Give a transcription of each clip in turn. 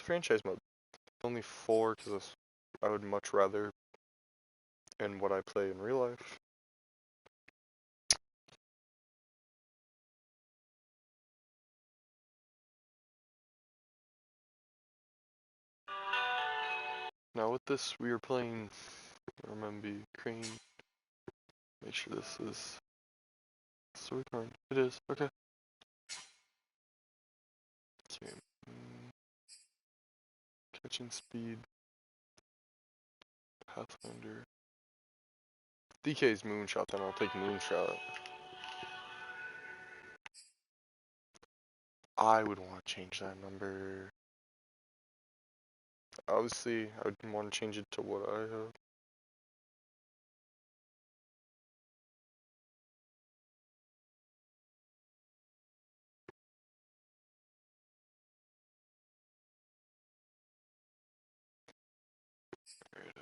the franchise mode. Only 4 because I would much rather in what I play in real life. Now with this, we are playing RMB Crane. Make sure this is so recording. It is, okay. Okay. Catching speed. Pathfinder. DK's Moonshot, then I'll take Moonshot. I would want to change that number. Obviously, I would want to change it to what I have.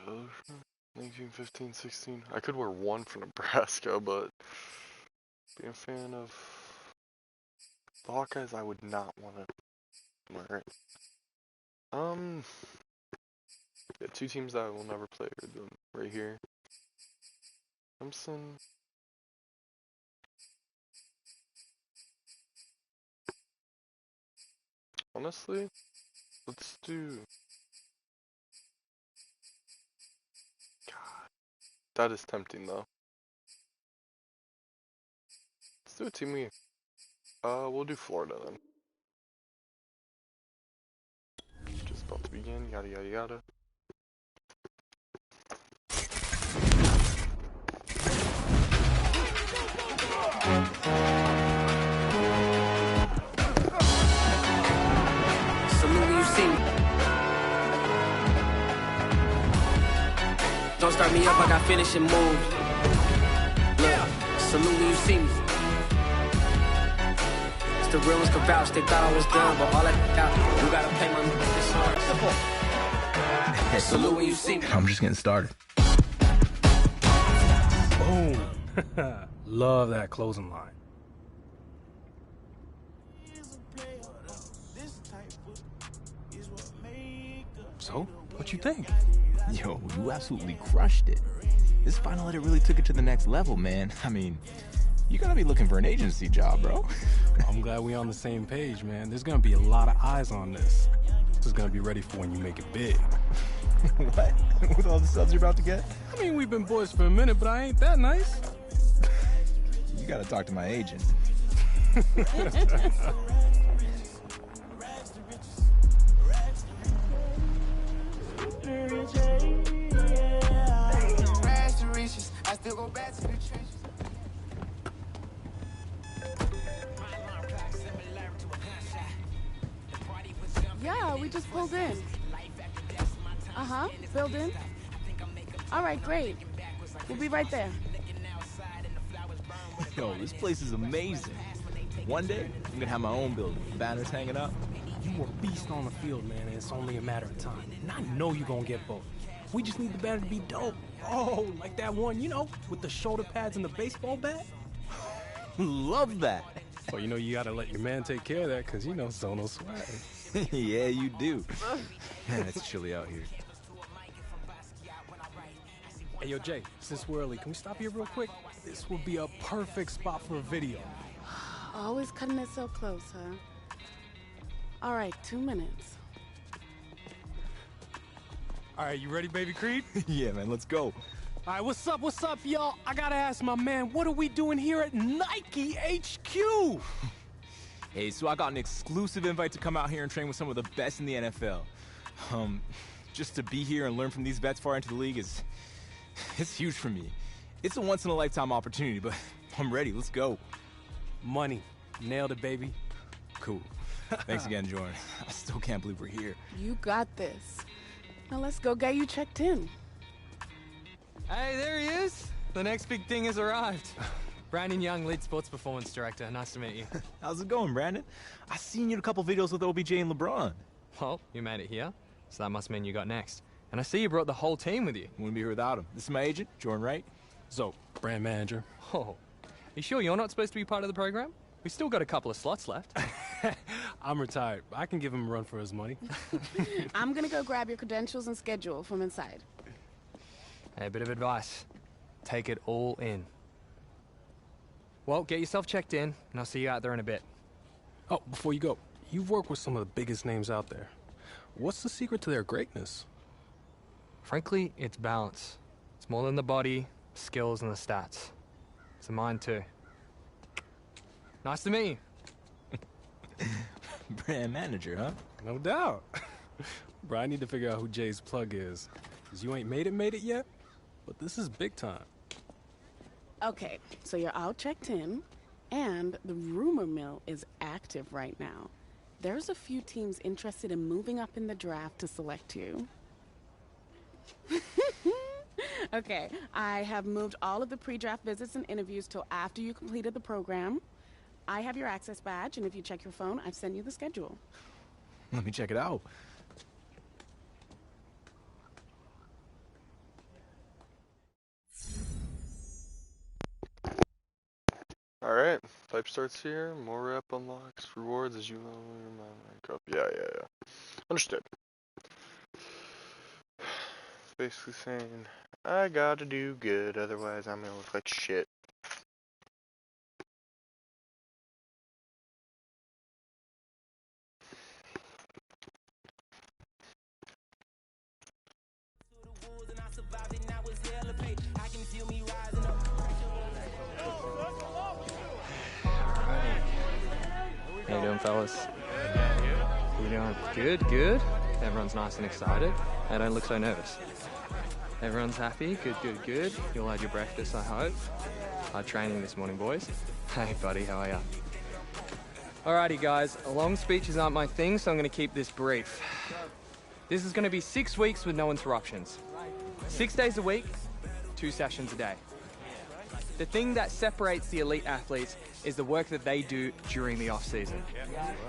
Alright, 19, 15, 16. I could wear 1 for Nebraska, but being a fan of the Hawkeyes, I would not want to wear it. Yeah, 2 teams that I will never play are them right here. Clemson. Honestly, let's do. God, that is tempting though. Let's do a team we. We'll do Florida then. Just about to begin. Yada yada yada. Don't start me up, I got finishing moves. Look, salute when you see me. It's the real ones can vouch, they thought I was done, but all that out, you gotta play my simple. Salute when you see me. I'm just getting started. Boom. Love that closing line. So, what you think? Yo, you absolutely crushed it. This final edit really took it to the next level, man. I mean, you gotta be looking for an agency job, bro. I'm glad we on the same page, man. There's gonna be a lot of eyes on this. This is gonna be ready for when you make it big. What? With all the subs you're about to get? I mean, we've been boys for a minute, but I ain't that nice. You gotta talk to my agent. Yeah, we just pulled in. Filled in. All right, great. We'll be right there. Yo, this place is amazing. One day, I'm gonna have my own building, banners hanging up. You a beast on the field, man, and it's only a matter of time. And I know you're gonna get both. We just need the banner to be dope. Oh, like that one, you know, with the shoulder pads and the baseball bat? Love that. Well, you know, you gotta let your man take care of that, because, you know, so no swag. Yeah, you do. Man, it's chilly out here. Hey, yo, Jay, since we're early, can we stop here real quick? This would be a perfect spot for a video. Always cutting it so close, huh? All right, 2 minutes. All right, you ready, baby Creed? Yeah, man, let's go. All right, what's up, y'all? I gotta ask my man, what are we doing here at Nike HQ? Hey, so I got an exclusive invite to come out here and train with some of the best in the NFL. Just to be here and learn from these vets far into the league it's huge for me. It's a once-in-a-lifetime opportunity, but I'm ready. Let's go. Money. Nailed it, baby. Cool. Thanks again, Jordan. I still can't believe we're here. You got this. Now let's go get you checked in. Hey, there he is. The next big thing has arrived. Brandon Young, lead sports performance director. Nice to meet you. How's it going, Brandon? I seen you in a couple videos with OBJ and LeBron. Well, you made it here, so that must mean you got next. And I see you brought the whole team with you. Wouldn't be here without him. This is my agent, Jordan Wright. So, brand manager. Oh, you sure you're not supposed to be part of the program? We still got a couple of slots left. I'm retired. I can give him a run for his money. I'm gonna go grab your credentials and schedule from inside. Hey, a bit of advice. Take it all in. Well, get yourself checked in, and I'll see you out there in a bit. Oh, before you go, you've worked with some of the biggest names out there. What's the secret to their greatness? Frankly, it's balance. It's more than the body, skills, and the stats. It's the mind, too. Nice to meet you. Brand manager, huh? No doubt. Bro, I need to figure out who Jay's plug is. Because you ain't made it yet, but this is big time. Okay, so you're all checked in, and the rumor mill is active right now. There's a few teams interested in moving up in the draft to select you. Okay, I have moved all of the pre-draft visits and interviews till after you completed the program. I have your access badge, and if you check your phone, I've sent you the schedule. Let me check it out. Alright, pipe starts here. More rep unlocks rewards as you level your mind rank up. Yeah. Understood. Basically saying, I gotta do good, otherwise I'm gonna look like shit. How you doing, fellas? How you doing? Good, good. Everyone's nice and excited. They don't look so nervous. Everyone's happy. Good. You all had your breakfast, I hope. Hard training this morning, boys. Hey, buddy, how are ya? Alrighty, guys. Long speeches aren't my thing, so I'm going to keep this brief. This is going to be 6 weeks with no interruptions. 6 days a week, 2 sessions a day. The thing that separates the elite athletes is the work that they do during the off-season.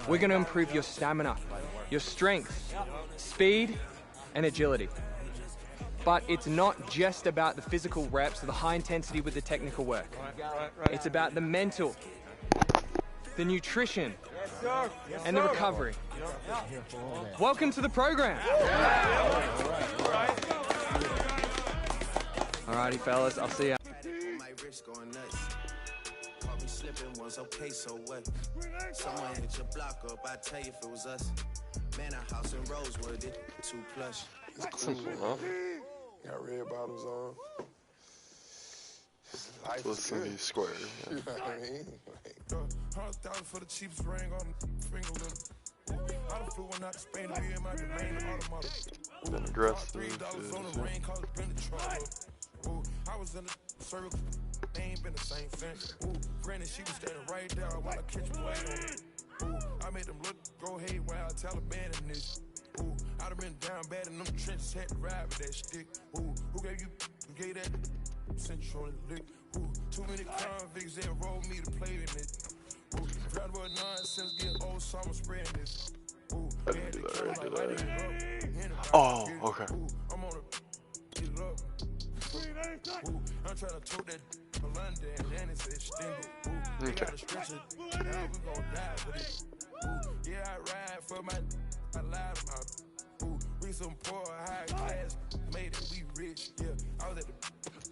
We're going to improve your stamina, your strength, speed, and agility. But it's not just about the physical reps or the high intensity with the technical work. It's about the mental, the nutrition, and the recovery. Welcome to the program. Alrighty, fellas, I'll see ya. Going nuts. Caught me slipping once, okay, so what? Someone hit your block up, I tell you if it was us. Man, a house in Rosewood, it too plush. Simple enough. Got red bottoms on. Life Let's is see good. these square. You know what I mean? Like, 100,000 for the cheapest ring on the finger little. I done flew one out to Spain to be in my domain, the automotive. Then aggressive $3 on is, the ring, cause it's been the trouble. Ooh, I was in the circle, they ain't been the same since. Ooh, granted, she was standing right there while I catch my way on it. Ooh, I made them look, go ahead while I Taliban in this. Ooh, I done been down bad in them trenches, had to ride with that stick. Ooh, who gave that central lick? Ooh, too many convicts that enrolled me to play in it. Ooh, proud about nonsense, getting old, so I'm spreading this. Ooh, I didn't do that, I didn't do that. Oh, okay. Ooh, I'm on a get it up. Ooh, I'm trying to tote that to London, and it's extended. Ooh, they gotta stretch it. Now we gon' die with it. Ooh, yeah, I ride for my I lied about. Ooh, we some poor high class, made it, we rich. Yeah, I was at the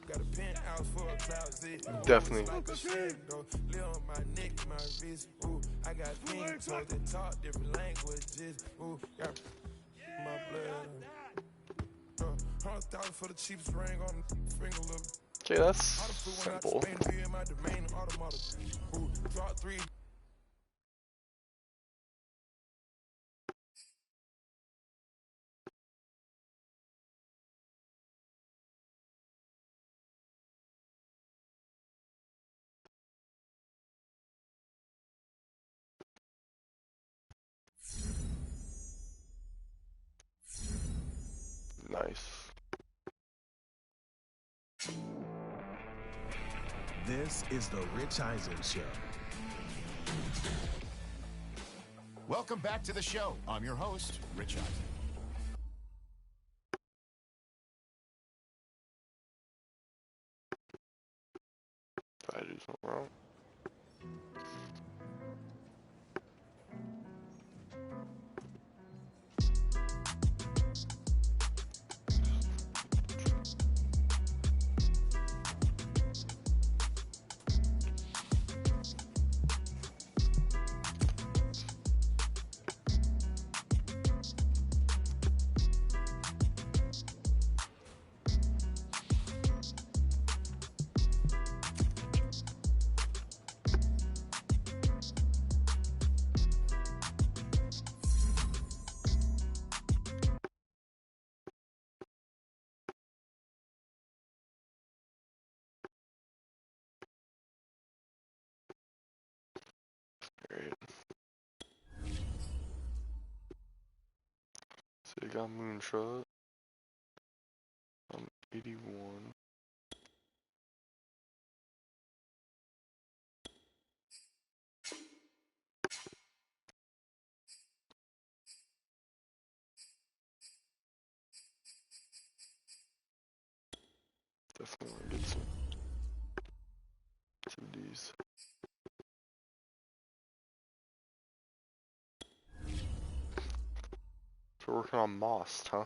got a penthouse for a closet. Definitely. Like a shit, though. Live on my neck, my wrist. Ooh, I got things so that talk different languages. Ooh, got my blood. 100,000 for the cheapest ring on the finger little. Okay, that's simple. Nice. This is the Rich Eisen Show. Welcome back to the show. I'm your host, Rich Eisen. If I do something wrong. Alright. So you got Moonshot. I'm 81. Definitely want to get some Ds. So we're working on Most, huh?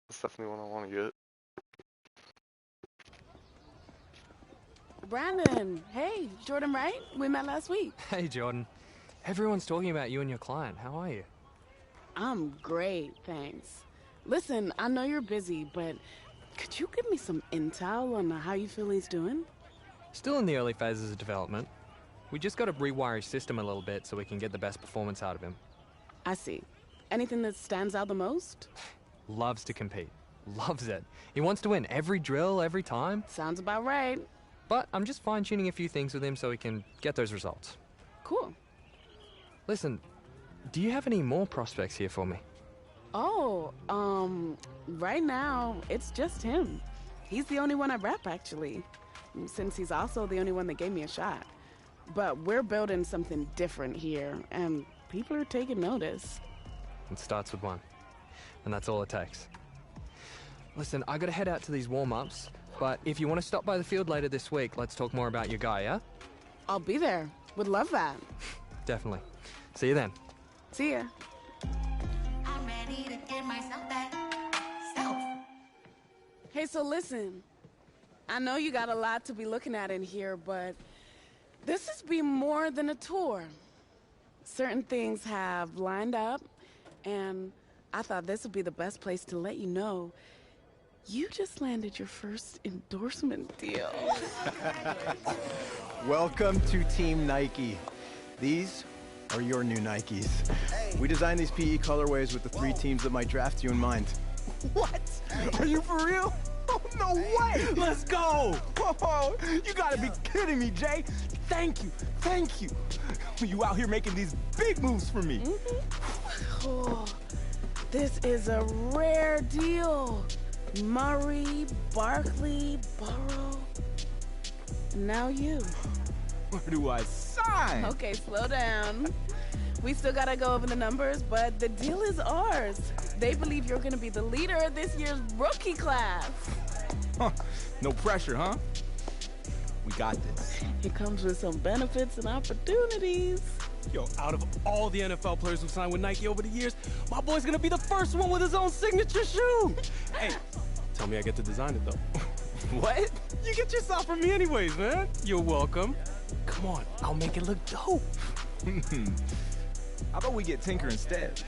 That's definitely what I want to get. Brandon, hey, Jordan, right? We met last week. Hey, Jordan. Everyone's talking about you and your client. How are you? I'm great, thanks. Listen, I know you're busy, but could you give me some intel on how you feel he's doing? Still in the early phases of development. We just got to rewire his system a little bit so we can get the best performance out of him. I see. Anything that stands out the most? Loves to compete. Loves it. He wants to win every drill, every time. Sounds about right. But I'm just fine-tuning a few things with him so he can get those results. Cool. Listen, do you have any more prospects here for me? Oh, right now, it's just him. He's the only one I rep, actually, since he's also the only one that gave me a shot. But we're building something different here, and people are taking notice. It starts with one, and that's all it takes. Listen, I gotta head out to these warm-ups, but if you want to stop by the field later this week, let's talk more about your guy, yeah? I'll be there. Would love that. Definitely. See you then. See ya. I'm ready to get myself back. Self. Hey, so listen. I know you got a lot to be looking at in here, but this has been more than a tour. Certain things have lined up, and I thought this would be the best place to let you know you just landed your first endorsement deal. Welcome to Team Nike. These are your new Nikes. We designed these PE colorways with the 3 teams that might draft you in mind. What? Are you for real? Oh, no way! Let's go! Oh, you gotta be kidding me, Jay. Thank you, thank you. You out here making these big moves for me. Oh, this is a rare deal. Murray, Barkley, Burrow, now you. Where do I sign? Okay, slow down. We still gotta go over the numbers, but the deal is ours. They believe you're gonna be the leader of this year's rookie class. Huh. No pressure, huh? We got this. It comes with some benefits and opportunities. Yo, out of all the NFL players who signed with Nike over the years, my boy's gonna be the first one with his own signature shoe. Hey, tell me I get to design it, though. What? You get your stuff from me anyways, man. You're welcome. Come on, I'll make it look dope. How about we get Tinker instead?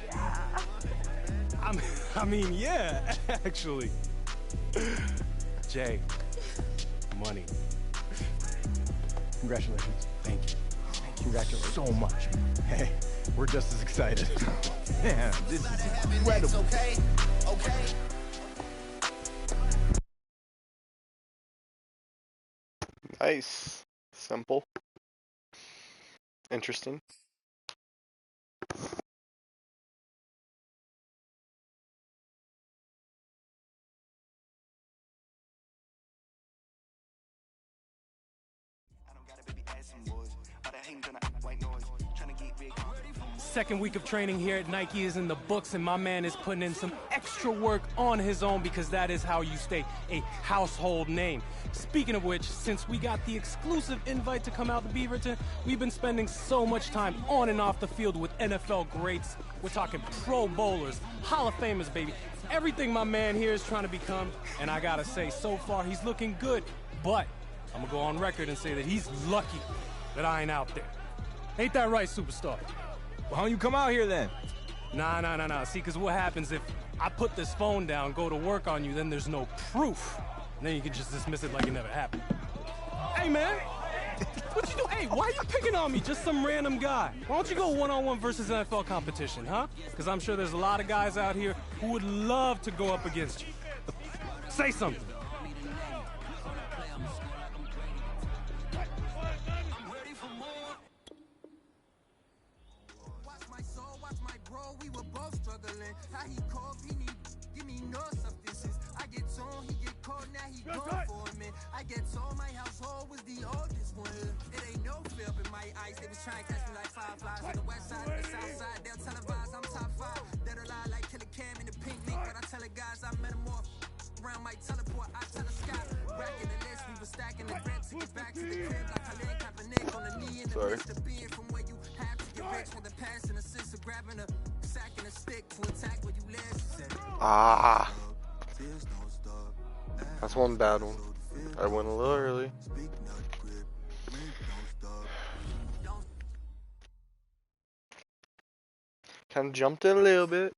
I mean, yeah, actually. Jay, money. Congratulations. Thank you. Congratulations so much. Hey, we're just as excited. Man, this is incredible. Okay, okay. Nice. Simple. Interesting. Second week of training here at Nike is in the books, and my man is putting in some extra work on his own because that is how you stay a household name. Speaking of which, since we got the exclusive invite to come out to Beaverton, we've been spending so much time on and off the field with NFL greats. We're talking Pro Bowlers, Hall of Famers, baby. Everything my man here is trying to become, and I gotta say, so far he's looking good, but I'm gonna go on record and say that he's lucky that I ain't out there. Ain't that right, superstar? Why don't you come out here then? Nah. See, because what happens if I put this phone down, go to work on you, then there's no proof. And then you can just dismiss it like it never happened. Hey, man. What you do? Hey, why are you picking on me? Just some random guy. Why don't you go one-on-one versus NFL competition, huh? Because I'm sure there's a lot of guys out here who would love to go up against you. Say something. how he cope, he need, give me no substances. I get on, he get cold, now he gone for a minute. I get told my household was the oldest one. It ain't no fear up in my eyes. They was trying to catch me like fireflies. On the west side and the south side, they'll televise, I'm top 5. They'll lie like Killer Cam in the pink link. But I tell the guys I metamorph. Around my teleport, I telescope. Racking the list, we were stacking the grip to get back to the crib. Like Khalid Kaepernick on the knee in the midst of being from where you have to get rich. With the pass and assist of grabbing a sack and a stick to attack where you live. Ah. That's one bad one. I went a little early. Kind of jumped it a little bit.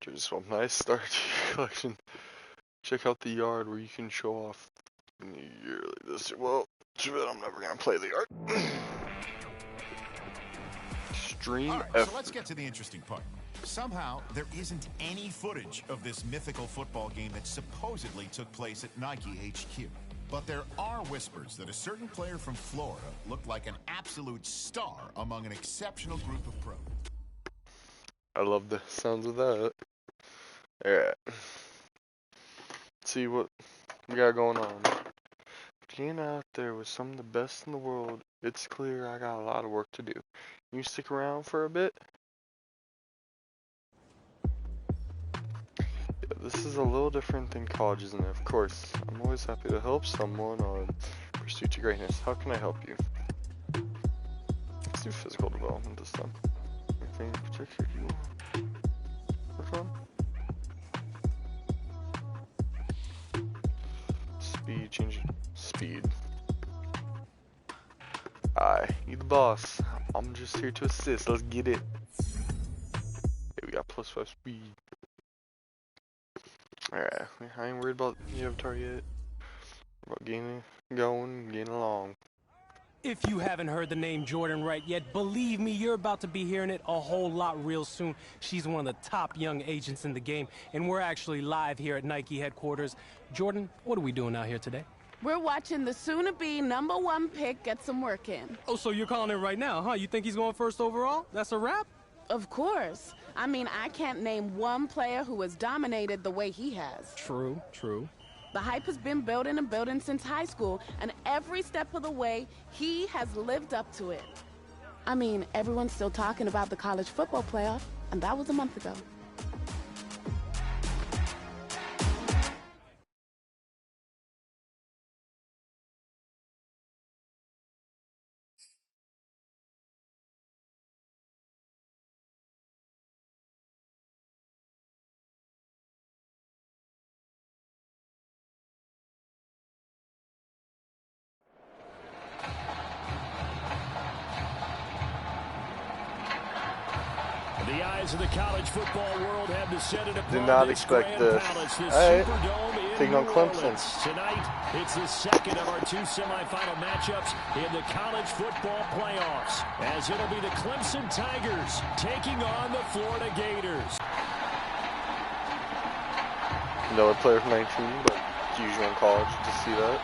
Just one nice start to your collection. Check out the yard where you can show off yearly this. Well, I'm never gonna play the yard. Stream. All right, so let's get to the interesting part. Somehow, there isn't any footage of this mythical football game that supposedly took place at Nike HQ. But there are whispers that a certain player from Florida looked like an absolute star among an exceptional group of pros. I love the sounds of that. Alright. See what we got going on. Being out there with some of the best in the world, it's clear I got a lot of work to do. You stick around for a bit? Yeah, this is a little different than college, isn't it? Of course, I'm always happy to help someone on pursuit to greatness. How can I help you? Let's do physical development this time. Anything in particular you work on? Speed, change it. Speed. You the boss. I'm just here to assist. Let's get it. Okay, we got +5 speed. Alright, I ain't worried about the avatar yet. About getting along. If you haven't heard the name Jordan Wright yet, believe me, you're about to be hearing it a whole lot real soon. She's one of the top young agents in the game, and we're actually live here at Nike headquarters. Jordan, what are we doing out here today? We're watching the soon-to-be #1 pick get some work in. Oh, so you're calling it right now, huh? You think he's going first overall? That's a wrap? Of course. I mean, I can't name one player who has dominated the way he has. True, true. The hype has been building and building since high school, and every step of the way, he has lived up to it. I mean, everyone's still talking about the college football playoff, and that was a month ago. The eyes of the college football world have descended upon Did not expect this. Alright, taking on Clemson. Tonight, it's the second of our 2 semifinal matchups in the college football playoffs, as it'll be the Clemson Tigers taking on the Florida Gators. No player from 19, but it's usual in college to see that.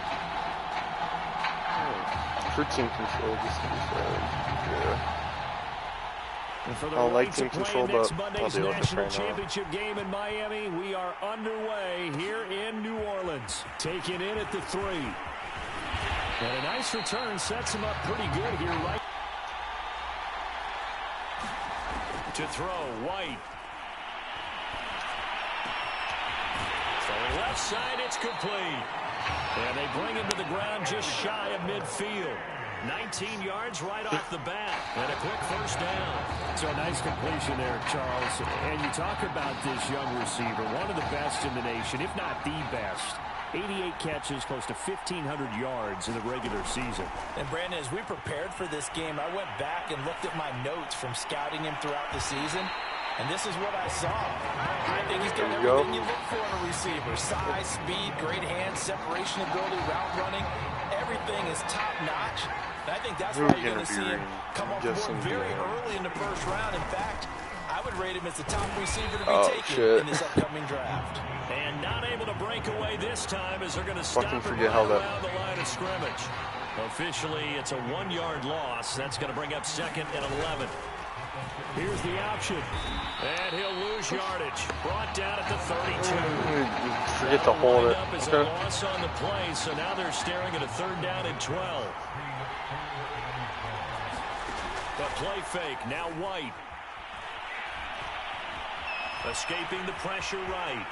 For team control, this is yeah. I don't like team control, but I'll deal with this right now. Championship game in Miami. We are underway here in New Orleans. Taking in at the 3. And a nice return sets him up pretty good here, right? To throw, White. From the left side, it's complete. And they bring him to the ground just shy of midfield. 19 yards right off the bat, and a quick first down. So a nice completion there, Charles. And you talk about this young receiver, one of the best in the nation, if not the best. 88 catches, close to 1,500 yards in the regular season. And Brandon, as we prepared for this game, I went back and looked at my notes from scouting him throughout the season, and this is what I saw. I think he's got everything you look for in a receiver. Size, speed, great hands, separation ability, route running. Everything is top-notch. I think that's why you're going to see him come off the board very early in the first round. In fact, I would rate him as the top receiver to be taken in this upcoming draft. And not able to break away this time as they're going to stop him right around the line of scrimmage. Officially, it's a 1-yard loss. That's going to bring up 2nd and 11. Here's the option. And he'll lose yardage. Brought down at the 32. Forget to hold it. Up is a loss on the play, so now they're staring at a 3rd down and 12. The play fake, now White. Escaping the pressure right.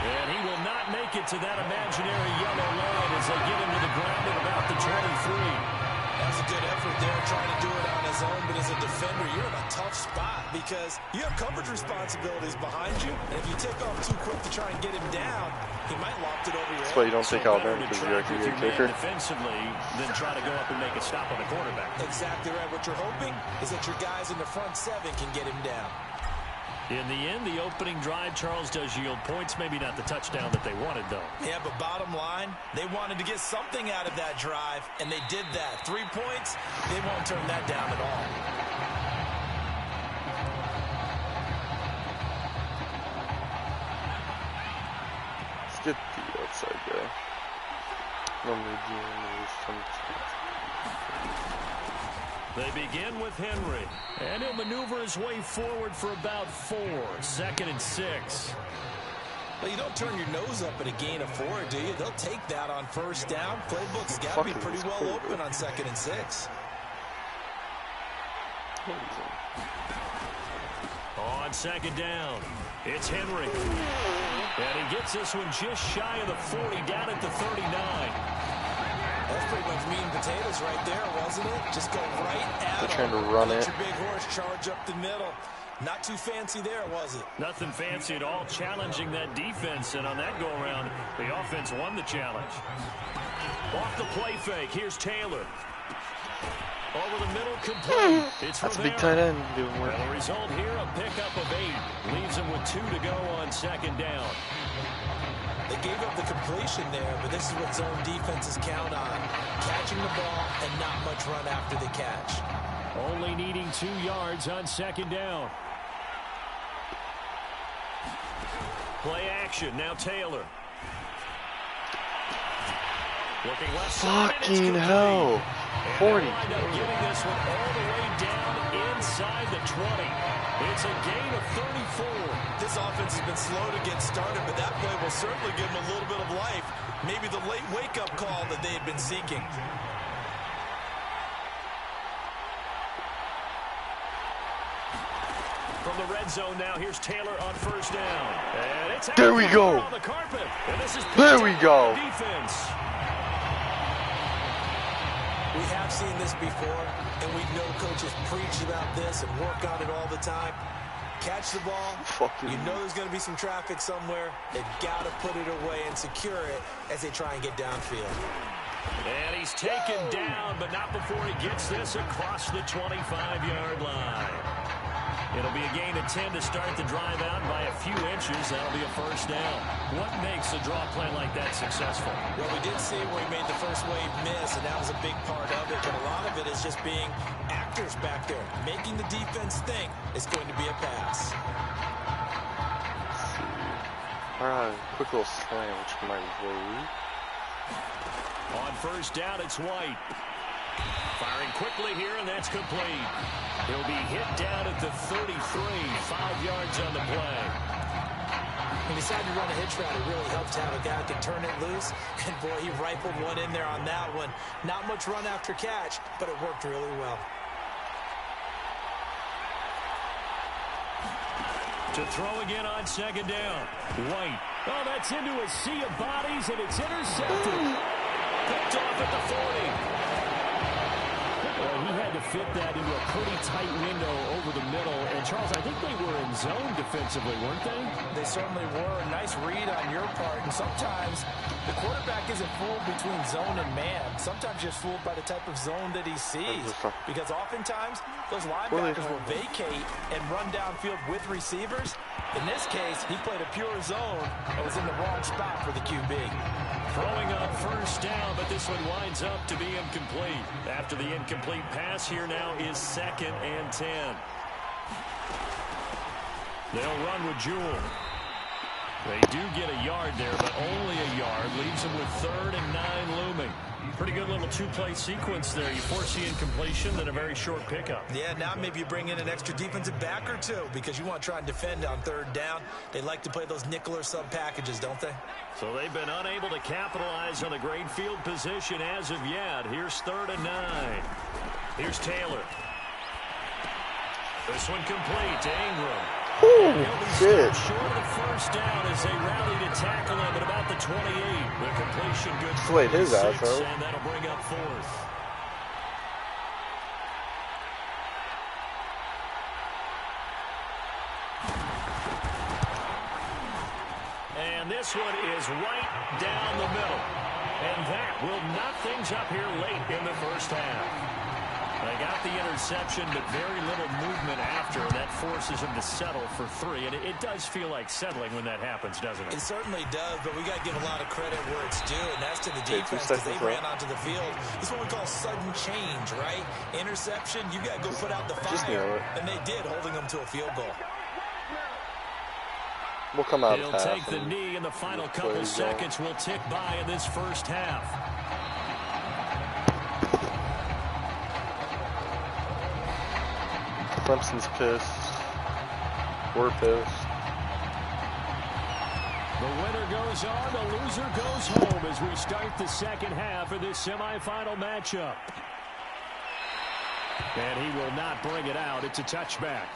And he will not make it to that imaginary yellow line as they get him to the ground at about the 23. That's a good effort there, trying to do it on his own, but as a defender, you're in a tough spot because you have coverage responsibilities behind you, and if you take off too quick to try and get him down, he might loft it over your head. That's why you don't take out there, because you actually get a kicker. Defensively, then try to go up and make a stop on the quarterback. Exactly right. What you're hoping is that your guys in the front 7 can get him down. In the end, the opening drive, Charles, does yield points. Maybe not the touchdown that they wanted, though. Yeah, but bottom line, they wanted to get something out of that drive, and they did that. 3 points, they won't turn that down at all. Let's get the outside guy. They begin with Henry, and he'll maneuver his way forward for about 4. 2nd and 6. Well, you don't turn your nose up at a gain of 4, do you? They'll take that on 1st down. Playbook's got to be pretty well open on 2nd and 6. On 2nd down, it's Henry. And he gets this one just shy of the 40, down at the 39. That's pretty much meat and potatoes right there, wasn't it? Just go right at They're trying to run it. Let your big horse charge up the middle. Not too fancy there, was it? Nothing fancy at all, challenging that defense. And on that go-around, the offense won the challenge. Off the play fake, here's Taylor. Over the middle, complete. It's That's a big tight end doing work. Well, the result here, a pickup of 8. Leaves him with 2 to go on 2nd down. They gave up the completion there, but this is what zone defenses count on. Catching the ball and not much run after the catch. Only needing 2 yards on 2nd down. Play action, now Taylor. Looking left side. Fucking hell. 40. Getting this one all the way down inside the 20. It's a gain of 34. This offense has been slow to get started, but that play will certainly give them a little bit of life. Maybe the late wake-up call that they had been seeking. From the red zone now, here's Taylor on 1st down. And it's there we go. On the carpet. And this is there we go. Defense. We have seen this before, and we know coaches preach about this and work on it all the time. Catch the ball. You know there's going to be some traffic somewhere. They've got to put it away and secure it as they try and get downfield. And he's taken down, but not before he gets this across the 25-yard line. It'll be a gain of 10 to start the drive out by a few inches. That'll be a 1st down. What makes a draw play like that successful? Well, we did see it where he made the first wave miss, and that was a big part of it. But a lot of it is just being actors back there, making the defense think it's going to be a pass. All right, quick little slam, which might work. On 1st down, it's White. Firing quickly here, and that's complete. He'll be hit down at the 33, 5 yards on the play. When he decided to run a hitch route, it really helped to have a guy who can turn it loose. And boy, he rifled one in there on that one. Not much run after catch, but it worked really well. To throw again on 2nd down. White. Oh, that's into a sea of bodies, and it's intercepted. Picked off at the 40. Well, he had to fit that into a pretty tight window over the middle. And, Charles, I think they were in zone defensively, weren't they? They certainly were. A nice read on your part. And sometimes the quarterback isn't fooled between zone and man. Sometimes you're fooled by the type of zone that he sees. Because oftentimes, those linebackers will vacate and run downfield with receivers. In this case, he played a pure zone and was in the wrong spot for the QB. Throwing on 1st down, but this one winds up to be incomplete. After the incomplete pass, here now is 2nd and 10. They'll run with Jewell. They do get a yard there, but only a yard. Leaves them with 3rd and 9 looming. Pretty good little two-play sequence there. You force the incompletion, then a very short pickup. Yeah, now maybe you bring in an extra defensive back or two because you want to try and defend on 3rd down. They like to play those nickel or sub packages, don't they? So they've been unable to capitalize on the great field position as of yet. Here's 3rd and 9. Here's Taylor. This one complete to Ingram. Ooh, shit. Short of the first down as they rally to tackle him at about the 28. The completion good for his ass, though. And that'll bring up 4th. And this one is right down the middle. And that will knock things up here late in the first half. They got the interception, but very little movement after. That forces them to settle for 3. And it does feel like settling when that happens, doesn't it? It certainly does, but we got to give a lot of credit where it's due, and that's to the defense because they ran onto the field. This is what we call sudden change, right? Interception, you got to go put out the fire. And they did, holding them to a field goal. We'll come out He'll of half. Take the knee in the final couple seconds. Will tick by in this first half. Clemson's pissed. We're pissed. The winner goes on, the loser goes home as we start the second half of this semifinal matchup. And he will not bring it out. It's a touchback.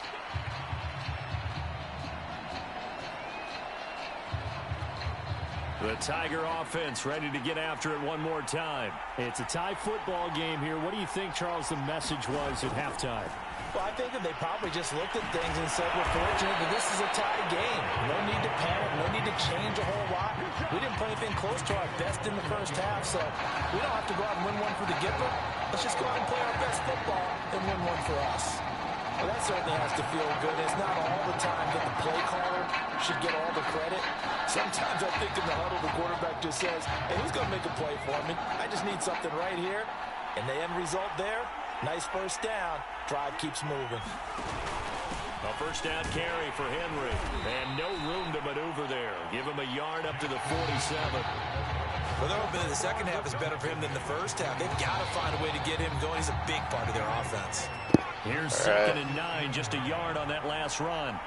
The Tiger offense ready to get after it one more time. It's a tie football game here. What do you think, Charles, the message was at halftime? Well, I think that they probably just looked at things and said, we're fortunate that this is a tie game. No need to panic. No need to change a whole lot. We didn't play anything close to our best in the first half, so we don't have to go out and win one for the Gipper. Let's just go out and play our best football and win one for us. Well, that certainly has to feel good. It's not all the time that the play caller should get all the credit. Sometimes I think in the huddle, the quarterback just says, hey, who's going to make a play for me? I just need something right here. And the end result there, nice first down. Drive keeps moving. A first down carry for Henry. And no room to maneuver there. Give him a yard up to the 47. Well, the second half is better for him than the first half. They've got to find a way to get him going. He's a big part of their offense. Here's 2nd and 9, just a yard on that last run.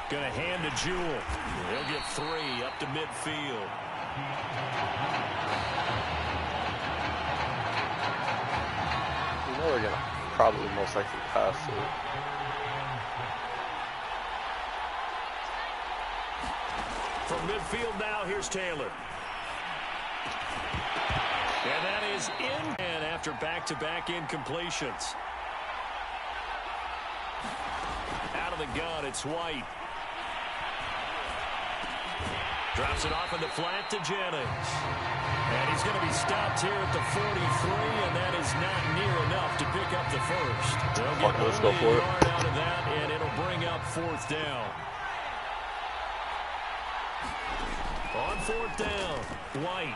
Going to hand to Jewell. He'll get 3 up to midfield. You know they're going to probably most likely pass it. From midfield now, here's Taylor. And that is in. And after back-to-back incompletions. Out of the gun, it's White. Drops it off in the flat to Jennings. And he's going to be stopped here at the 43, and that is not near enough to pick up the first. They'll get let's go for it. a yard out of that, and it'll bring up 4th down. On 4th down, White.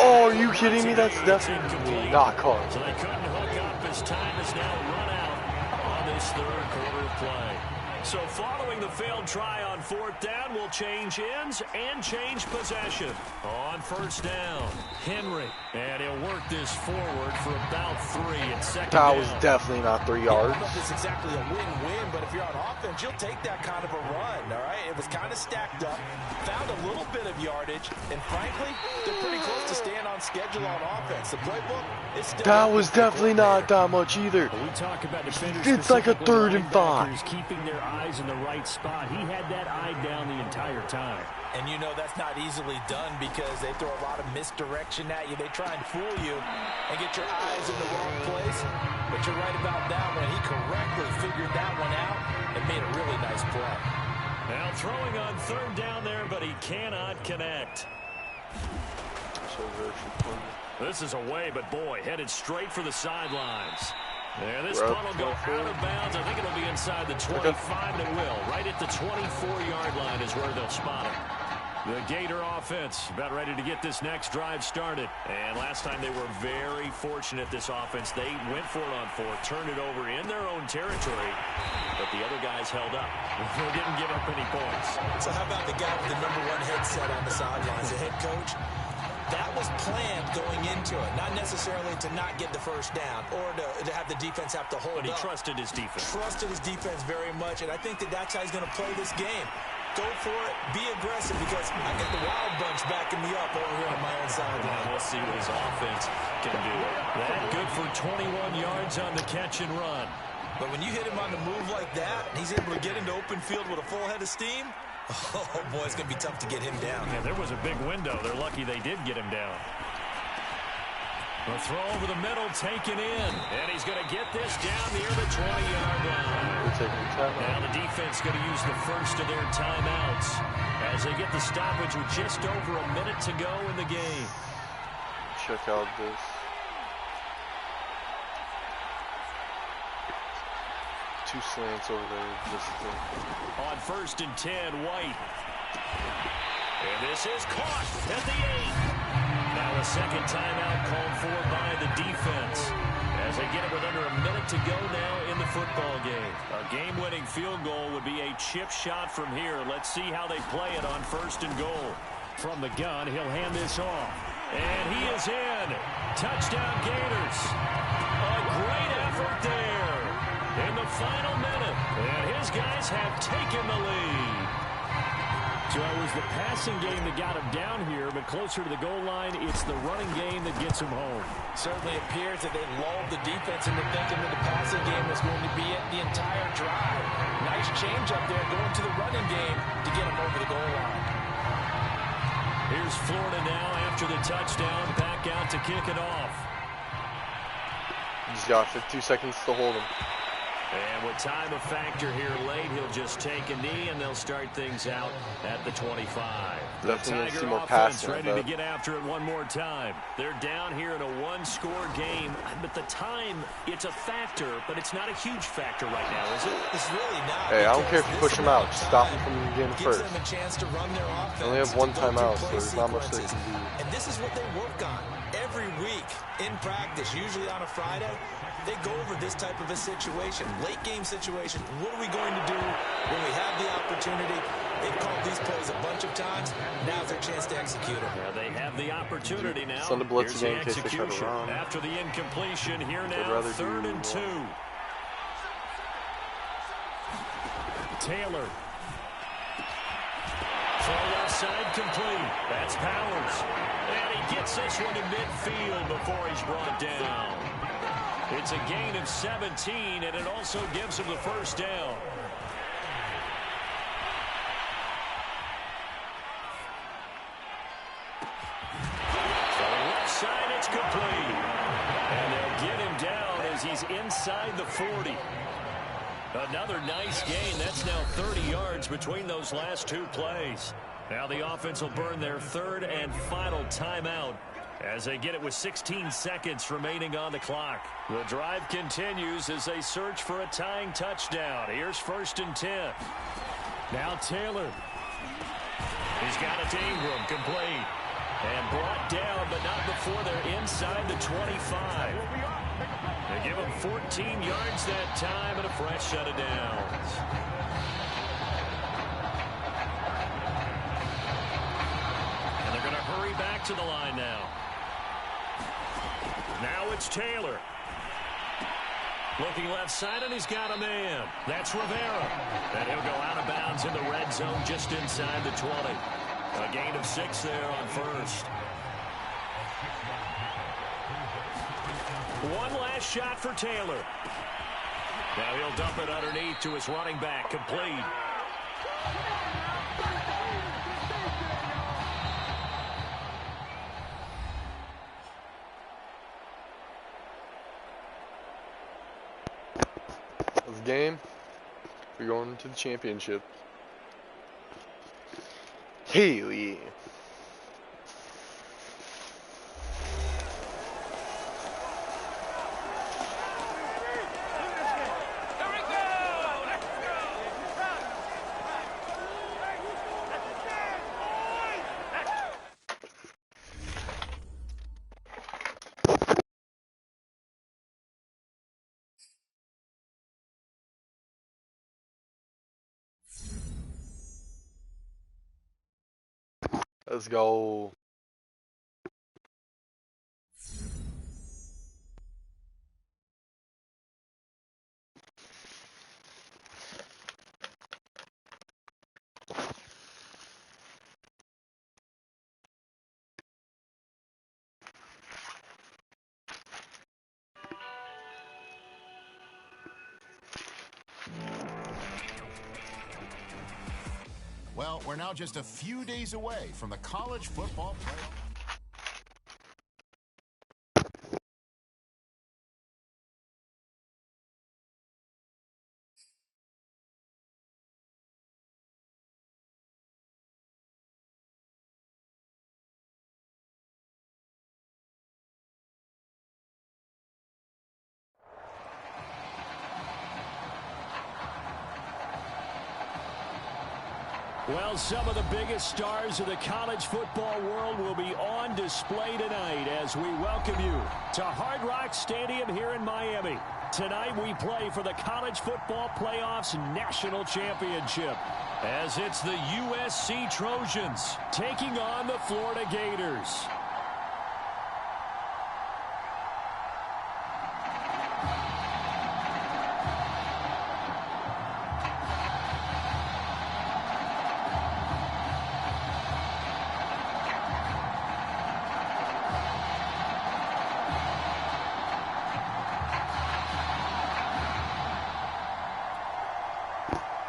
Oh, are you kidding me? That's definitely not caught. So they couldn't hook up as time is now run out on this 3rd quarter of play. So following the failed try on 4th down, we'll change ends and change possession. On 1st down, Henry. And he'll work this forward for about 3 at 2nd down. That was definitely not 3 yards. I don't know if it's exactly a win-win, but if you're on offense, you'll take that kind of a run, all right? It was kind of stacked up, found a little bit of yardage, and frankly, they're pretty close to staying on schedule on offense. The playbook is still... That was definitely not that much either. We talk about defenders, it's like a 3rd and 5. Keeping their eyes in the right spot. He had that eye down the entire time. And you know that's not easily done because they throw a lot of misdirection at you. They try and fool you and get your eyes in the wrong place. But you're right about that one. He correctly figured that one out and made a really nice play. Now throwing on 3rd down there, but he cannot connect. This is away, but boy, headed straight for the sidelines. Yeah, this punt will go out of bounds. I think it'll be inside the 25, and it will. Right at the 24-yard line is where they'll spot him. The Gator offense about ready to get this next drive started. And last time they were very fortunate, this offense. They went for it on fourth, turned it over in their own territory, but the other guys held up. They didn't give up any points. So how about the guy with the #1 headset on the sidelines, the head coach? That was planned going into it, not necessarily to not get the first down or to have the defense have to hold up. But he trusted his defense. Trusted his defense very much, and I think that's how he's going to play this game. Go for it, be aggressive, because I got the Wild Bunch backing me up over here on my own sideline. We'll see what his offense can do. That good for 21 yards on the catch and run. But when you hit him on the move like that, he's able to get into open field with a full head of steam. Oh, boy, it's going to be tough to get him down. Yeah, there was a big window. They're lucky they did get him down. The throw over the middle, taken in. And he's going to get this down near the 20-yard line. Now the defense going to use the first of their timeouts as they get the stoppage with just over a minute to go in the game. Check out this. Two slants over there. On 1st and 10, White. And this is caught at the 8. Now a second timeout called for by the defense as they get it with under a minute to go now in the football game. A game-winning field goal would be a chip shot from here. Let's see how they play it on 1st and goal. From the gun, he'll hand this off. And he is in. Touchdown Gators. A great effort there in the final minute. And his guys have taken the lead. So it was the passing game that got him down here, but closer to the goal line, it's the running game that gets him home. Certainly appears that they lulled the defense into thinking that the passing game was going to be it the entire drive. Nice change up there going to the running game to get him over the goal line. Here's Florida now after the touchdown, back out to kick it off. He's got 52 seconds to hold him. And with time a factor here late, he'll just take a knee, and they'll start things out at the 25. The Tiger offense ready to get after it one more time. They're down here in a one-score game, but the time, it's a factor, but it's not a huge factor right now, is it? It's really not. Hey, I don't care if you push him out. Just stop him from getting first. Gives them a chance to run their offense. They only have one timeout, so there's not much they can do. And this is what they work on every week in practice, usually on a Friday. They go over this type of a situation, late game situation. What are we going to do when we have the opportunity? They've called these plays a bunch of times. Now's their chance to execute them. Yeah, they have the opportunity now. Send a blitz Here's again the in case they try to run. After the incompletion, here now, 3rd and 2. Taylor. Throw left side complete. That's Powers. And he gets this one to midfield before he's brought down. It's a gain of 17, and it also gives him the first down. So left side, it's complete. And they'll get him down as he's inside the 40. Another nice gain. That's now 30 yards between those last two plays. Now the offense will burn their 3rd and final timeout as they get it with 16 seconds remaining on the clock. The drive continues as they search for a tying touchdown. Here's 1st and 10. Now Taylor. He's got it to Ingram, complete. And brought down, but not before they're inside the 25. They give him 14 yards that time and a fresh set of downs. And they're going to hurry back to the line now. Now it's Taylor. Looking left side, and he's got a man. That's Rivera. And he'll go out of bounds in the red zone just inside the 20. A gain of 6 there on 1st. One last shot for Taylor. Now he'll dump it underneath to his running back, complete. This game, we're going to the championship. Haley. Let's go. Well, we're now just a few days away from the college football playoff. Well, some of the biggest stars of the college football world will be on display tonight as we welcome you to Hard Rock Stadium here in Miami. Tonight we play for the College Football Playoffs National Championship as it's the USC Trojans taking on the Florida Gators.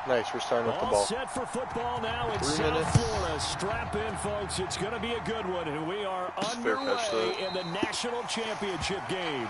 Nice, we're starting with the ball. All set for football now in South Florida. Strap in, folks. It's going to be a good one, and we are underway in the national championship game.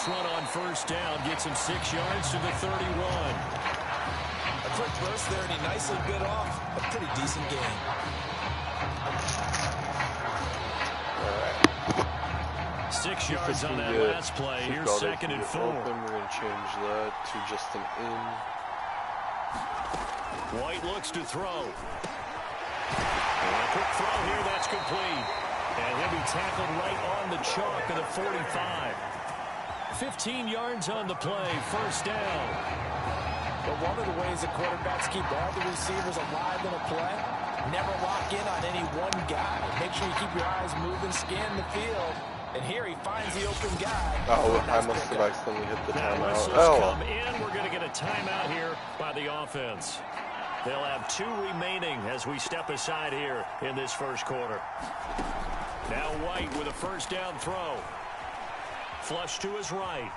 Run on first down gets him 6 yards to the 31. A quick burst there, and he nicely bit off a pretty decent gain. Right. 6 yards on that last play. Here's 2nd and 4. We're going to change that to just an in. White looks to throw. And a quick throw here, that's complete. And he'll be tackled right on the chalk of the 45. 15 yards on the play, first down. But one of the ways that quarterbacks keep all the receivers alive in a play, never lock in on any one guy. Make sure you keep your eyes moving, scan the field. And here he finds the open guy. Oh, I must have accidentally hit the timeout. Come in. We're going to get a timeout here by the offense. They'll have 2 remaining as we step aside here in this first quarter. Now White with a first down throw. Flush to his right.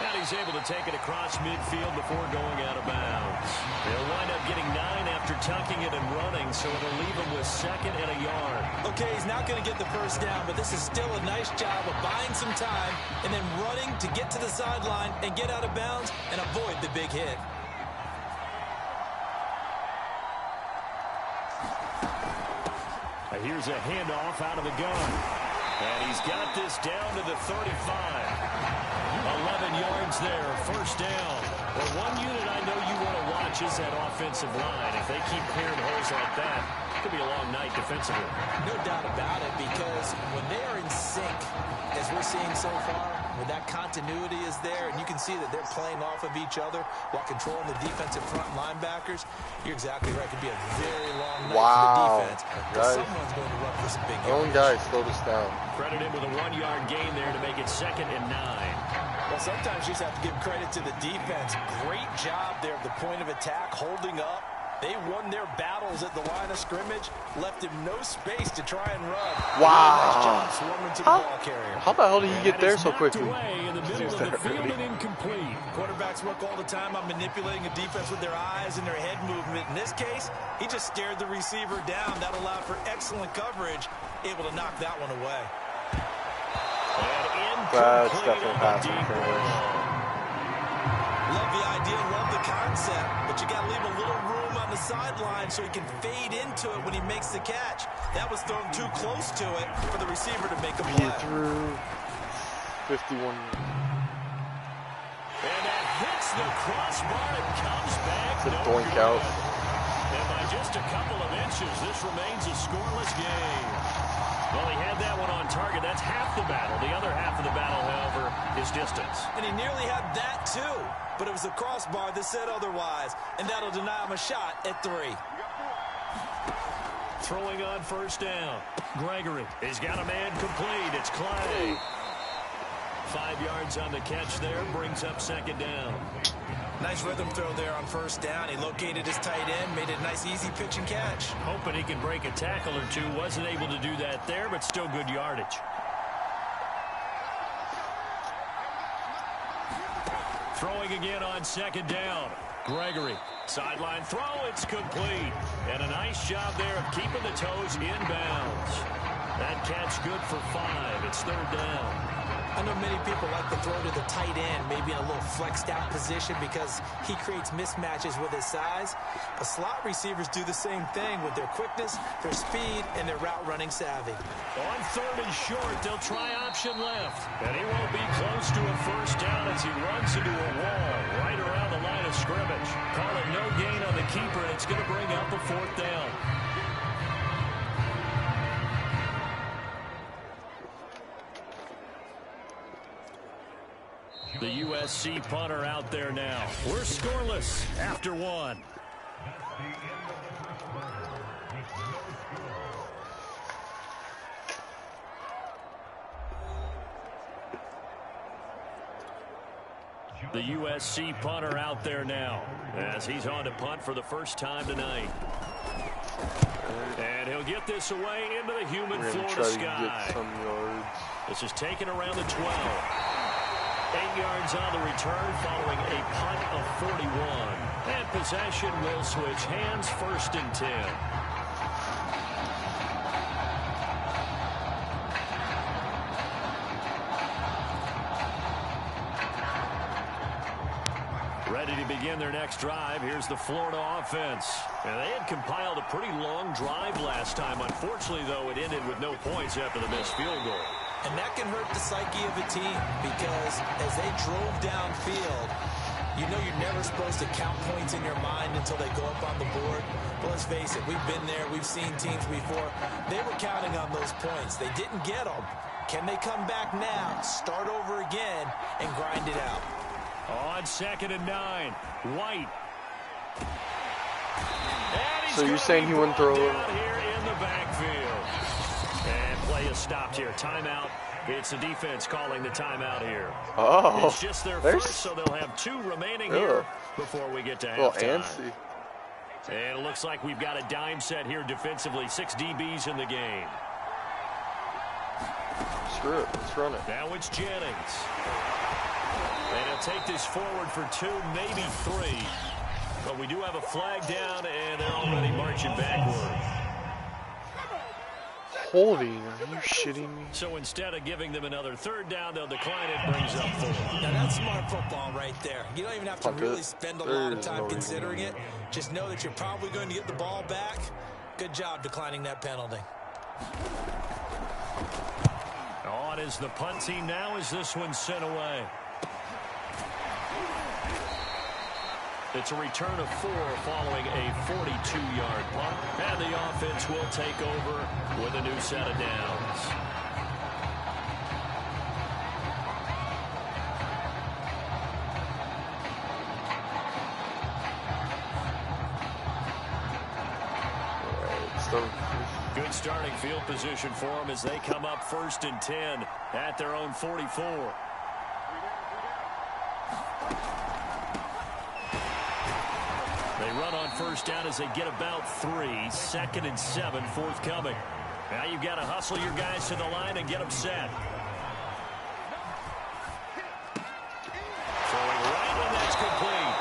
And he's able to take it across midfield before going out of bounds. They'll wind up getting 9 after tucking it and running, so it'll leave him with 2nd and a yard. Okay, he's not going to get the first down, but this is still a nice job of buying some time and then running to get to the sideline and get out of bounds and avoid the big hit. Here's a handoff out of the gun. And he's got this down to the 35. 11 yards there, first down. Well, one unit I know you want to watch is that offensive line. If they keep clearing holes like that, it could be a long night defensively. No doubt about it, because when they are in sync, as we're seeing so far, when that continuity is there, and you can see that they're playing off of each other while controlling the defensive front linebackers, you're exactly right. It could be a very long night for the defense. Someone's going to run for some big yards. Guys, slow this down. Credit him with a 1-yard gain there to make it 2nd and 9. Well, sometimes you just have to give credit to the defense. Great job there at the point of attack, holding up. They won their battles at the line of scrimmage, left him no space to try and run. Wow. Nice job swarming to the ball carrier. How the hell did he get there so quickly? Away in the middle of the field and incomplete. Quarterbacks work all the time on manipulating a defense with their eyes and their head movement. In this case, he just stared the receiver down. That allowed for excellent coverage, able to knock that one away. That's definitely passing for us. Love the idea, love the concept, but you got to leave a little room on the sideline so he can fade into it when he makes the catch. That was thrown too close to it for the receiver to make a play. He threw 51. And that hits the crossbar and comes back. It's a doink out. And by just a couple of inches, this remains a scoreless game. Well, he had that one on target. That's half the battle. The other half of the battle, however, is distance. And he nearly had that, too. But it was the crossbar that said otherwise. And that'll deny him a shot at 3. Throwing on first down. Gregory. He's got a man complete. It's Clay. 5 yards on the catch there. Brings up second down. Nice rhythm throw there on first down. He located his tight end, made it a nice, easy pitch and catch. Hoping he can break a tackle or two. Wasn't able to do that there, but still good yardage. Throwing again on second down. Gregory. Sideline throw. It's complete. And a nice job there of keeping the toes inbounds. That catch good for 5. It's third down. I know many people like to throw to the tight end, maybe in a little flexed out position because he creates mismatches with his size. But slot receivers do the same thing with their quickness, their speed, and their route running savvy. On third and short, they'll try option left. And he won't be close to a first down as he runs into a wall right around the line of scrimmage. Call it no gain on the keeper, and it's going to bring up a fourth down. The USC punter out there now. We're scoreless after 1. The USC punter out there now as he's on to punt for the first time tonight. And he'll get this away into the humid Florida sky. This is taken around the 12. 8 yards on the return following a punt of 41. And possession will switch hands, first and 10. Ready to begin their next drive. Here's the Florida offense. And they had compiled a pretty long drive last time. Unfortunately, though, it ended with no points after the missed field goal. And that can hurt the psyche of a team because as they drove downfield, you know you're never supposed to count points in your mind until they go up on the board. But let's face it, we've been there. We've seen teams before. They were counting on those points. They didn't get them. Can they come back now, start over again, and grind it out? On second and 9, White. So you're saying he wouldn't throw here in the backfield. And play is stopped here. Timeout. It's the defense calling the timeout here. Oh, it's just their first, so they'll have 2 remaining here before we get to halftime. And it looks like we've got a dime set here defensively. 6 DBs in the game. Screw it. Let's run it. Now it's Jennings. And he'll take this forward for 2, maybe 3. But we do have a flag down, and they're already marching backward. Holding, are you shitting me? So instead of giving them another third down, they'll decline it, brings up 4. Now that's smart football right there. You don't even have to really spend a lot of time considering it. Just know that you're probably going to get the ball back. Good job declining that penalty. On is the punt team now as this one's sent away. It's a return of 4 following a 42-yard punt. And the offense will take over with a new set of downs. Good starting field position for them as they come up first and 10 at their own 44. They run on first down as they get about 3. Second and 7 forthcoming. Now you've got to hustle your guys to the line and get them set. Throwing right, and that's complete.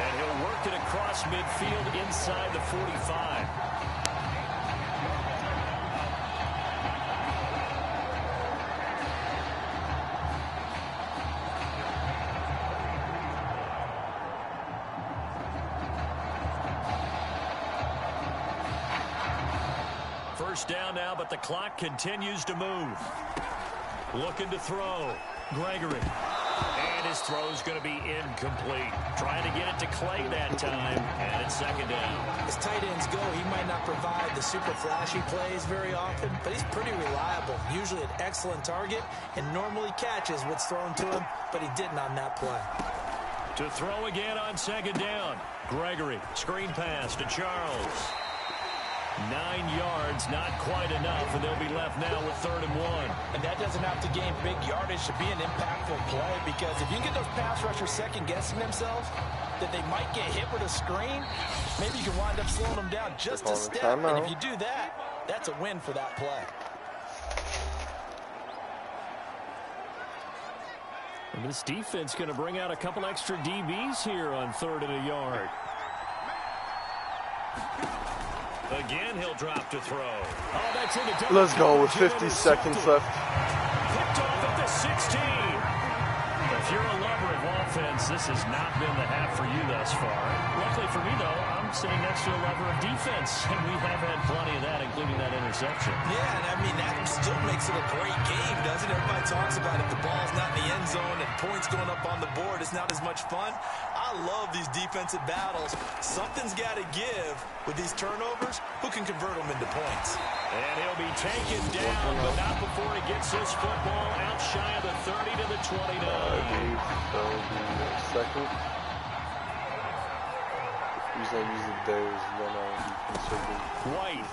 And he'll work it across midfield inside the 45. First down now, but the clock continues to move. Looking to throw. Gregory. And his throw's going to be incomplete. Trying to get it to Clay that time, and it's second down. As tight ends go, he might not provide the super flashy plays very often, but he's pretty reliable. Usually an excellent target, and normally catches what's thrown to him, but he didn't on that play. To throw again on second down. Gregory, screen pass to Charles. 9 yards, not quite enough, and they'll be left now with 3rd and 1. And that doesn't have to gain big yardage to be an impactful play, because if you can get those pass rushers second-guessing themselves, that they might get hit with a screen, maybe you can wind up slowing them down just a step. And if you do that, that's a win for that play. And this defense going to bring out a couple extra DBs here on 3rd and a yard. Again, he'll drop to throw. Oh, that's in the Let's go with 50 seconds left. Picked off at the 16. If you're a lover of offense, this has not been the half for you thus far. Luckily for me, though, I'm sitting next to a lover of defense, and we have had plenty of that, including that interception. Yeah, and I mean, that still makes it a great game, doesn't it? Everybody talks about if the ball's not in the end zone and points going up on the board, it's not as much fun. I love these defensive battles. Something's got to give with these turnovers. Who can convert them into points? And he'll be taken down, but not before he gets this football out shy of the 30 to the 29. I believe that will be the second. Usually I use the days when I be conservative. White.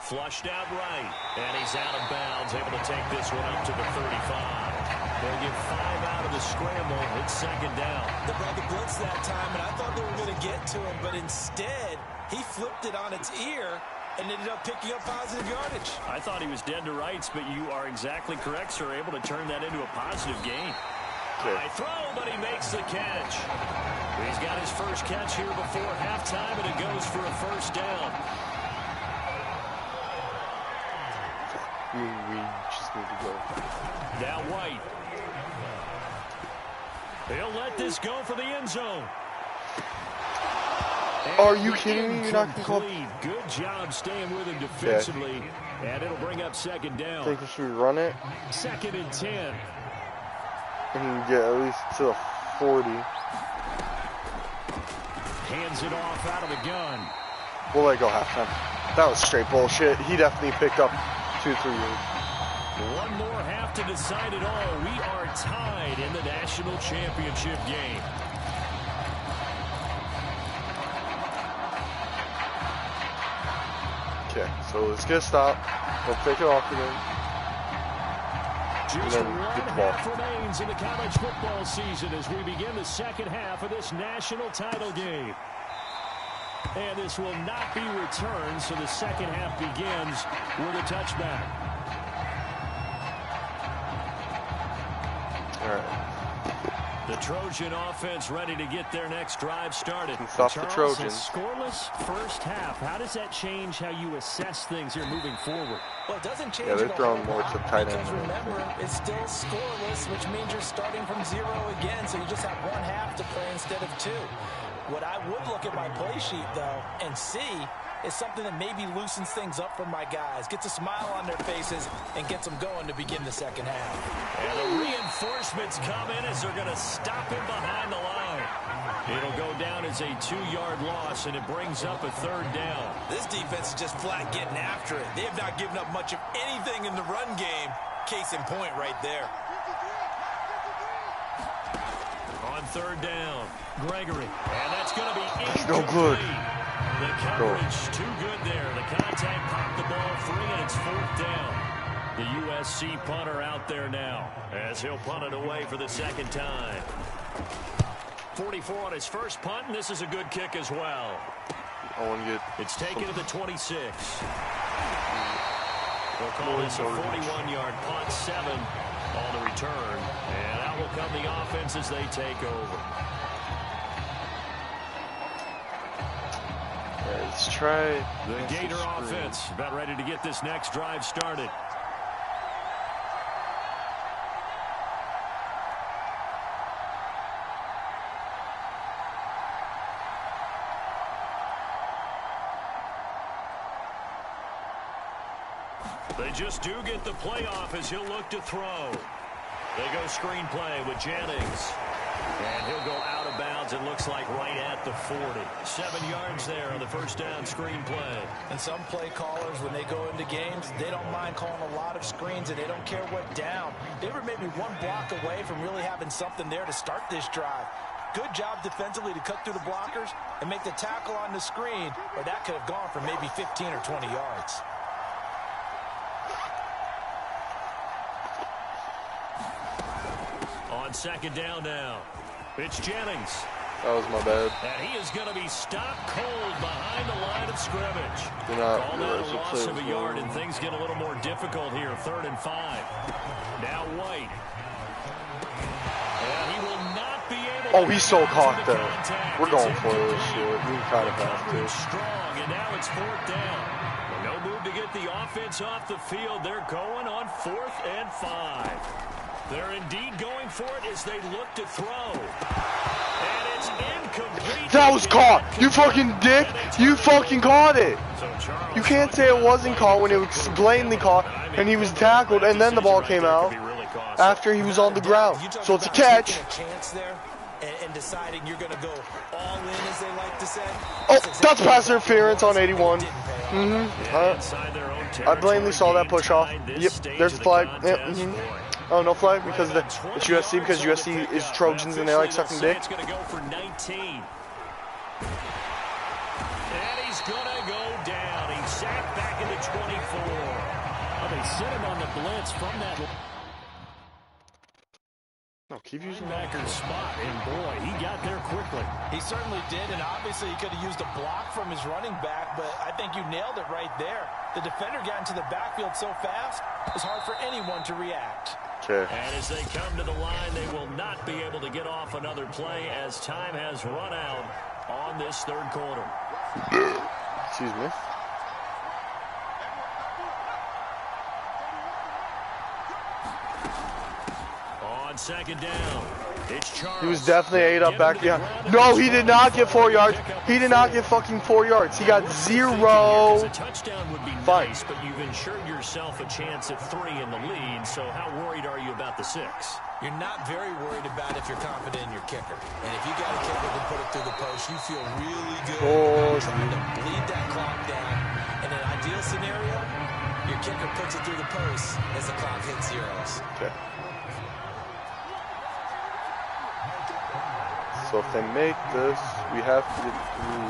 Flushed out right, and he's out of bounds, able to take this one up to the 35. They'll get 5 out of the scramble. It's second down. They brought the blitz that time, and I thought they were going to get to him, but instead, he flipped it on its ear and ended up picking up positive yardage. I thought he was dead to rights, but you are exactly correct, sir. Able to turn that into a positive gain. High throw, but he makes the catch. He's got his first catch here before halftime, and it goes for a first down. We just need to go. Now White. He'll let this go for the end zone. Are you kidding me? You're not going to call... Good job staying with him defensively. And it'll bring up second down. Think we should run it? 2nd and 10. And get at least to the 40. Hands it off out of the gun. We'll let go halftime. That was straight bullshit. He definitely picked up 2-3 yards. One more half to decide it all. We are tied in the national championship game. Okay, so let's get a stop. We'll take it off again. Just one half remains in the college football season as we begin the second half of this national title game. And this will not be returned, so the second half begins with a touchback. All right. The Trojan offense ready to get their next drive started. Stop the Trojans. Scoreless first half. How does that change how you assess things here moving forward? Well, it doesn't change. Yeah, they're throwing more to tight end. Because remember, it's still scoreless, which means you're starting from 0 again, so you just have one half to play instead of 2. What I would look at my play sheet, though, and see is something that maybe loosens things up for my guys, gets a smile on their faces, and gets them going to begin the second half. And the reinforcements come in as they're going to stop him behind the line. It'll go down as a 2-yard loss, and it brings up a 3rd down. This defense is just flat getting after it. They have not given up much of anything in the run game. Case in point right there. On 3rd down, Gregory. And that's going to be incomplete. No good. The coverage too good there. The contact popped the ball free, and it's 4th down. The USC punter out there now as he'll punt it away for the second time. 44 on his first punt, and this is a good kick as well. It's taken to the 26. They'll call this a 41-yard punt, 7 on the return. And out will come the offense as they take over. Let's try the Gator offense about ready to get this next drive started. They just do get the playoff as he'll look to throw. They go screenplay with Jennings. And he'll go out of bounds, it looks like, right at the 40. 7 yards there on the first down screenplay. And some play callers, when they go into games, they don't mind calling a lot of screens, and they don't care what down. They were maybe one block away from really having something there to start this drive. Good job defensively to cut through the blockers and make the tackle on the screen, or that could have gone for maybe 15 or 20 yards. On second down now, it's Jennings. That was my bad. And he is going to be stopped cold behind the line of scrimmage. Did not Called out a loss of a yard, and things get a little more difficult here. 3rd and 5. Now White. And he will not be able to... Oh, he's so cocked though. We're going for this shit. We kind of have to. Strong, and now it's 4th down. No move to get the offense off the field. They're going on 4th and 5. They're indeed going for it as they look to throw. And it's incomplete. That was caught. You fucking dick. You fucking caught it. You can't say it wasn't caught when it was blatantly caught and he was tackled and then the ball came out after he was on the ground. So it's a catch. And deciding you're going to go all in, as they like to say. Oh, that's pass interference on 81. I blatantly saw that push off. Yep, there's the flag. Yep, Oh, no flag because it's USC, because USC is Trojans and they like sucking dick. It's going to go for 19. And he's going to go down. He's sacked back into 24. Well, they sit him on the blitz from that. No, keep using backer spot, and boy, he got there quickly. He certainly did, and obviously he could have used a block from his running back, but I think you nailed it right there. The defender got into the backfield so fast, it was hard for anyone to react. Okay. And as they come to the line, they will not be able to get off another play as time has run out on this 3rd quarter. Excuse me. On second down, it's Charles. He was definitely 8 up back behind. No, he did not get 4 yards. He did not get fucking 4 yards. He got 0. A touchdown would be nice, but you've ensured yourself a chance at 3 in the lead, so how worried are you about the 6? You're not very worried about if you're confident in your kicker. And if you got a kicker that put it through the post, you feel really good. You're trying to bleed that clock down. In an ideal scenario, your kicker puts it through the post as the clock hits zeros. Okay. So if they make this, we have to get through.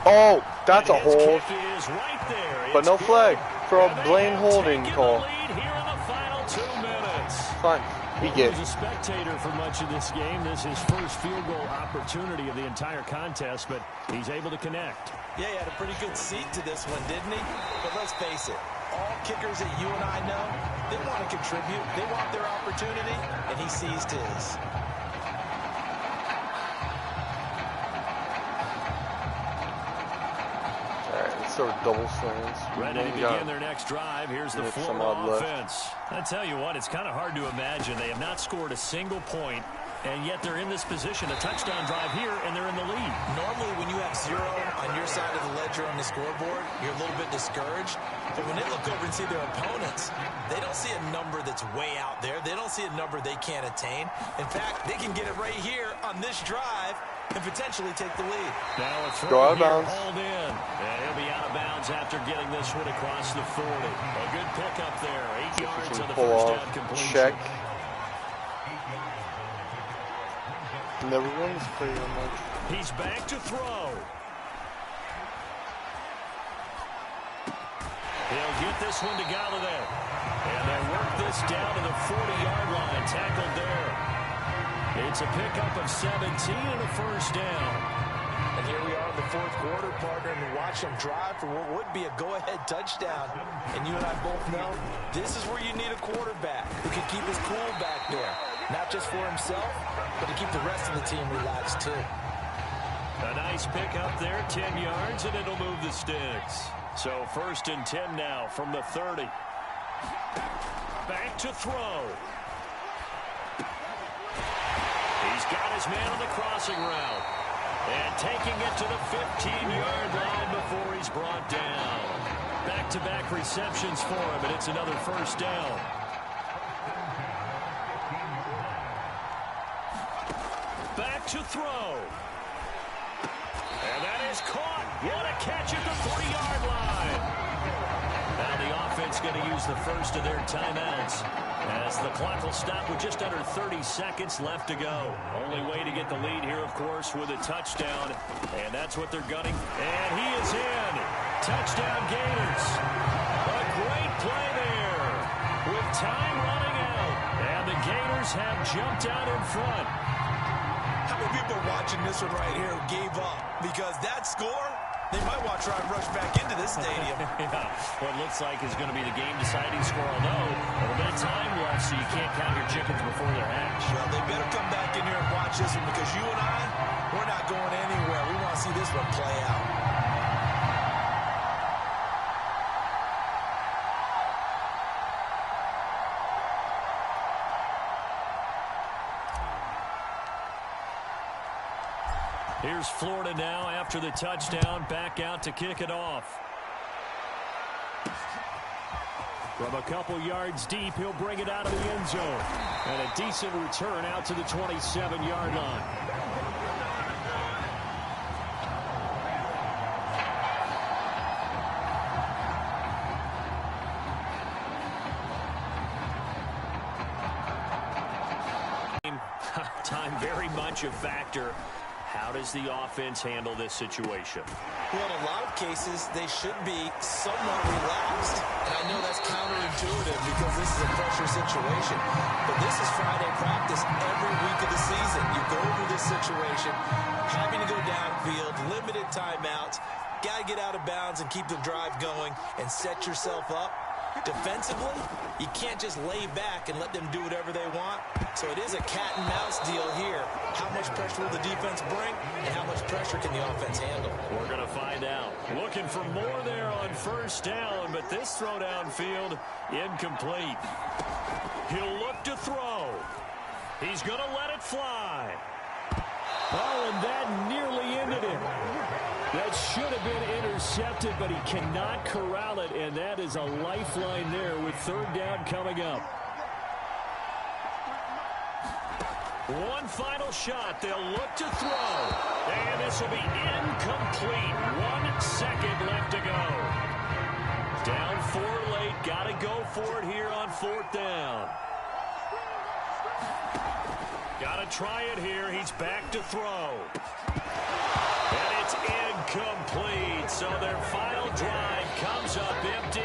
Oh, that's a hold. But no flag for a Blaine holding call. Fine, we get. He was a spectator for much of this game. This is his first field goal opportunity of the entire contest, but he's able to connect. Yeah, he had a pretty good seat to this one, didn't he? But let's face it, all kickers that you and I know, they want to contribute. They want their opportunity, and he seized his. Double slants. Ready to begin their next drive. Here's the Florida offense. I tell you what, it's kind of hard to imagine. They have not scored a single point, and yet they're in this position, a touchdown drive here, and they're in the lead. Normally, when you have 0 on your side of the ledger on the scoreboard, you're a little bit discouraged. But when they look over and see their opponents, they don't see a number that's way out there. They don't see a number they can't attain. In fact, they can get it right here on this drive and potentially take the lead. Now a throw go out of bounds. Hauled in. And he'll be out of bounds after getting this one across the 40. A good pickup there. 8 yards on the first down completion. Check. Never runs play on much. He's back to throw. He'll get this one to Galladay. And they work this down to the 40-yard line. Tackled there. It's a pickup of 17 and a first down. And here we are in the 4th quarter, partner, and watch them drive for what would be a go-ahead touchdown. And you and I both know this is where you need a quarterback who can keep his cool back there. Not just for himself, but to keep the rest of the team relaxed, too. A nice pickup there, 10 yards, and it'll move the sticks. So 1st and 10 now from the 30. Back to throw. He's got his man on the crossing route. And taking it to the 15-yard line before he's brought down. Back-to-back receptions for him, and it's another first down. Back to throw. And that is caught. What a catch at the 3-yard line. Now the offense going to use the first of their timeouts as the clock will stop with just under 30 seconds left to go. Only way to get the lead here, of course, with a touchdown. And that's what they're gunning. And he is in. Touchdown Gators. A great play there with time running out. And the Gators have jumped out in front. How many people watching this one right here gave up? Because that score, they might want to try and rush back into this stadium. Yeah, what looks like is going to be the game-deciding score, although a little bit of time left, so you can't count your chickens before they're hatched. Well, they better come back in here and watch this one, because you and I, we're not going anywhere. We want to see this one play out. Here's Florida now after the touchdown, back out to kick it off. From a couple yards deep, he'll bring it out of the end zone. And a decent return out to the 27-yard line. Time very much a factor. How does the offense handle this situation? Well, in a lot of cases, they should be somewhat relaxed. And I know that's counterintuitive because this is a pressure situation. But this is Friday practice every week of the season. You go over this situation, having to go downfield, limited timeouts, got to get out of bounds and keep the drive going and set yourself up. Defensively, you can't just lay back and let them do whatever they want. So it is a cat and mouse deal here. How much pressure will the defense bring, and how much pressure can the offense handle? We're going to find out. Looking for more there on first down, but this throw downfield, incomplete. He'll look to throw. He's going to let it fly. Oh, and that nearly ended it. That should have been intercepted, but he cannot corral it, and that is a lifeline there with third down coming up. One final shot. They'll look to throw. And this will be incomplete. 1 second left to go. Down 4 late. Got to go for it here on fourth down. Got to try it here. He's back to throw. And it's incomplete. So their final drive comes up empty.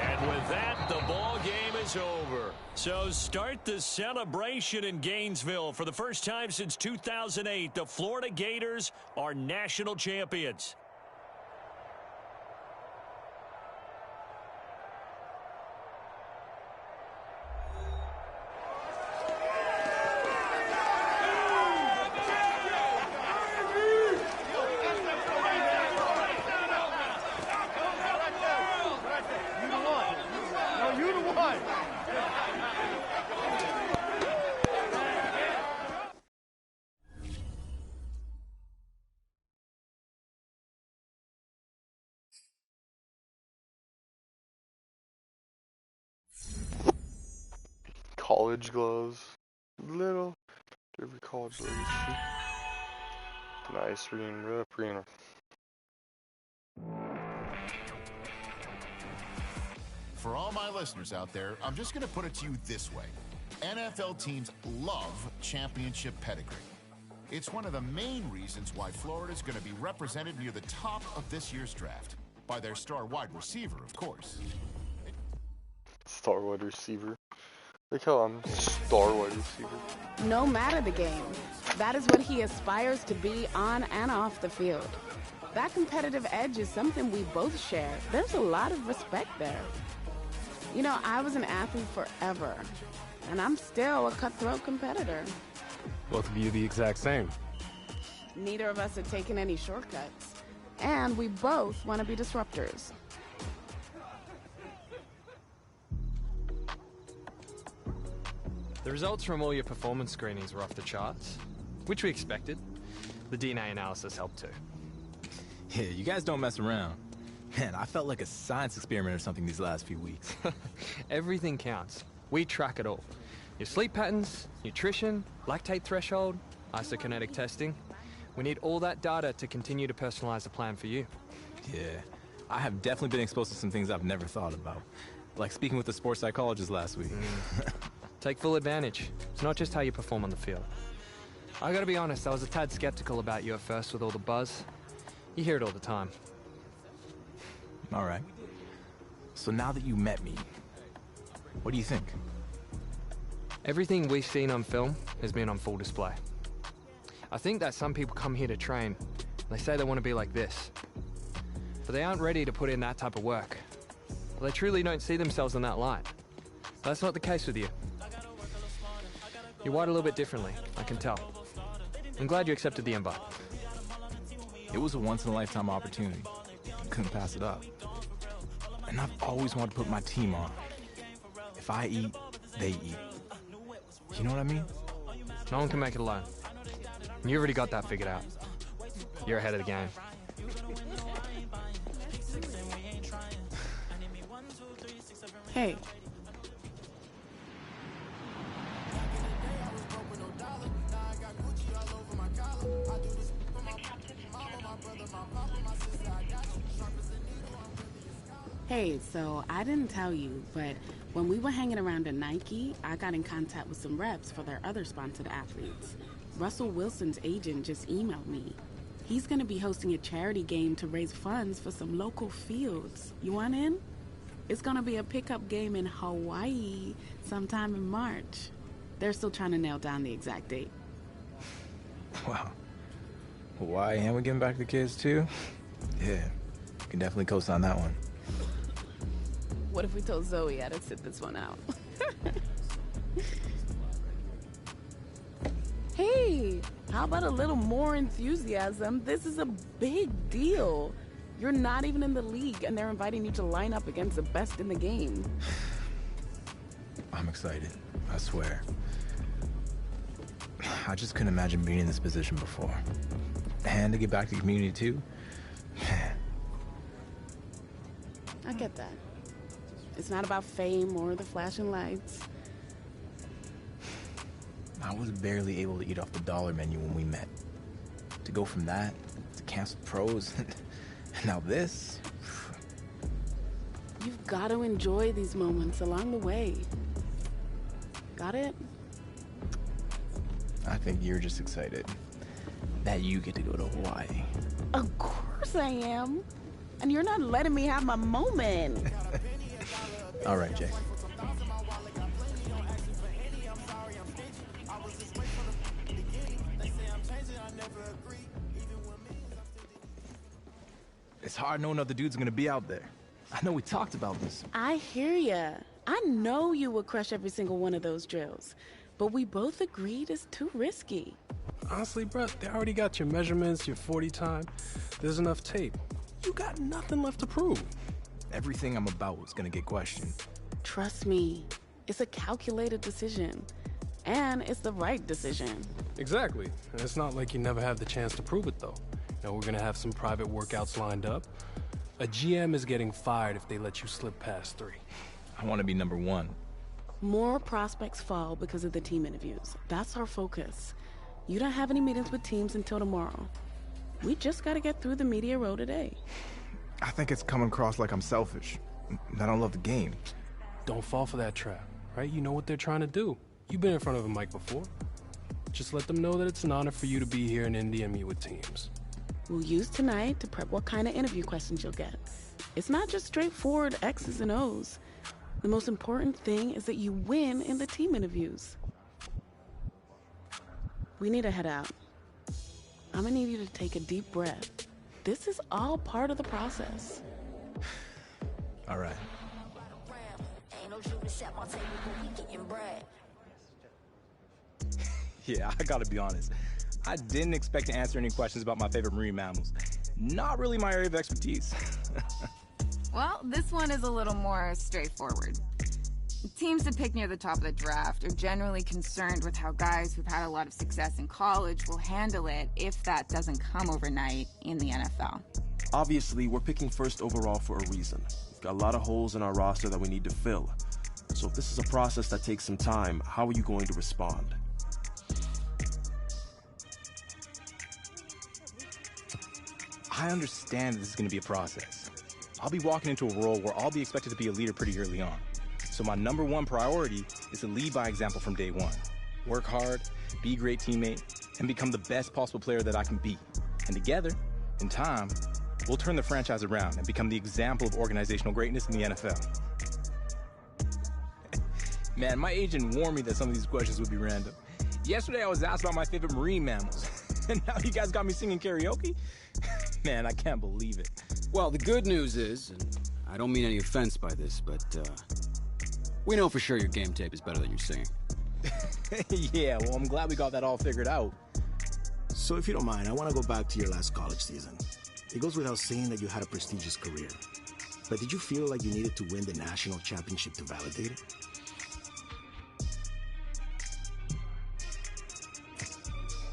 And with that, the ball game is over. So start the celebration in Gainesville. For the first time since 2008, the Florida Gators are national champions. College gloves. Little derby college gloves. Nice Rena. For all my listeners out there, I'm just going to put it to you this way. NFL teams love championship pedigree. It's one of the main reasons why Florida's going to be represented near the top of this year's draft. By their star wide receiver, of course. Star wide receiver. Look how I'm star wide receiver. No matter the game, that is what he aspires to be on and off the field. That competitive edge is something we both share. There's a lot of respect there. You know, I was an athlete forever, and I'm still a cutthroat competitor. Both of you the exact same. Neither of us have taken any shortcuts, and we both want to be disruptors. The results from all your performance screenings were off the charts, which we expected. The DNA analysis helped too. Yeah, you guys don't mess around. Man, I felt like a science experiment or something these last few weeks. Everything counts. We track it all. Your sleep patterns, nutrition, lactate threshold, isokinetic testing. We need all that data to continue to personalize the plan for you. Yeah, I have definitely been exposed to some things I've never thought about. Like speaking with the sports psychologist last week. Take full advantage. It's not just how you perform on the field. I gotta be honest, I was a tad skeptical about you at first with all the buzz. You hear it all the time. All right. So now that you met me, what do you think? Everything we've seen on film has been on full display. I think that some people come here to train. They say they want to be like this. But they aren't ready to put in that type of work. Well, they truly don't see themselves in that light. That's not the case with you. You're wired a little bit differently, I can tell. I'm glad you accepted the invite. It was a once-in-a-lifetime opportunity. Couldn't pass it up. And I've always wanted to put my team on. If I eat, they eat. You know what I mean? No one can make it alone. You already got that figured out. You're ahead of the game. Hey. Hey, so I didn't tell you, but when we were hanging around at Nike, I got in contact with some reps for their other sponsored athletes. Russell Wilson's agent just emailed me. He's gonna be hosting a charity game to raise funds for some local fields. You want in? It's gonna be a pickup game in Hawaii sometime in March. They're still trying to nail down the exact date. Wow. Hawaii, and we're giving back to the kids too? Yeah, you can definitely co-sign that one. What if we told Zoe I'd sit this one out? Hey, how about a little more enthusiasm? This is a big deal. You're not even in the league, and they're inviting you to line up against the best in the game. I'm excited, I swear. I just couldn't imagine being in this position before. And to get back to the community too, man. I get that. It's not about fame or the flashing lights. I was barely able to eat off the dollar menu when we met. To go from that to canceled pros, and now this. You've got to enjoy these moments along the way. Got it? I think you're just excited that you get to go to Hawaii. Of course I am. And you're not letting me have my moment. All right, Jay. It's hard knowing other dudes are gonna be out there. I know we talked about this. I hear ya. I know you would crush every single one of those drills. But we both agreed it's too risky. Honestly, bro, they already got your measurements, your 40 time. There's enough tape. You got nothing left to prove. Everything I'm about is gonna get questioned. Trust me, it's a calculated decision. And it's the right decision. Exactly. And it's not like you never have the chance to prove it, though. Now, we're gonna have some private workouts lined up. A GM is getting fired if they let you slip past 3. I want to be number 1. More prospects fall because of the team interviews. That's our focus. You don't have any meetings with teams until tomorrow. We just gotta get through the media row today. I think it's coming across like I'm selfish. I don't love the game. Don't fall for that trap, right? You know what they're trying to do. You've been in front of a mic before. Just let them know that it's an honor for you to be here in Indy and meet with teams. We'll use tonight to prep what kind of interview questions you'll get. It's not just straightforward X's and O's. The most important thing is that you win in the team interviews. We need to head out. I'm gonna need you to take a deep breath. This is all part of the process. All right. Yeah, I gotta be honest. I didn't expect to answer any questions about my favorite marine mammals. Not really my area of expertise. Well, this one is a little more straightforward. Teams that pick near the top of the draft are generally concerned with how guys who've had a lot of success in college will handle it if that doesn't come overnight in the NFL. Obviously, we're picking first overall for a reason. We've got a lot of holes in our roster that we need to fill. So if this is a process that takes some time, how are you going to respond? I understand that this is going to be a process. I'll be walking into a role where I'll be expected to be a leader pretty early on. So my #1 priority is to lead by example from day one. Work hard, be a great teammate, and become the best possible player that I can be. And together, in time, we'll turn the franchise around and become the example of organizational greatness in the NFL. Man, my agent warned me that some of these questions would be random. Yesterday I was asked about my favorite marine mammals, and now you guys got me singing karaoke? Man, I can't believe it. Well, the good news is, and I don't mean any offense by this, but we know for sure your game tape is better than your singing. Yeah, well, I'm glad we got that all figured out. So if you don't mind, I want to go back to your last college season. It goes without saying that you had a prestigious career. But did you feel like you needed to win the national championship to validate it?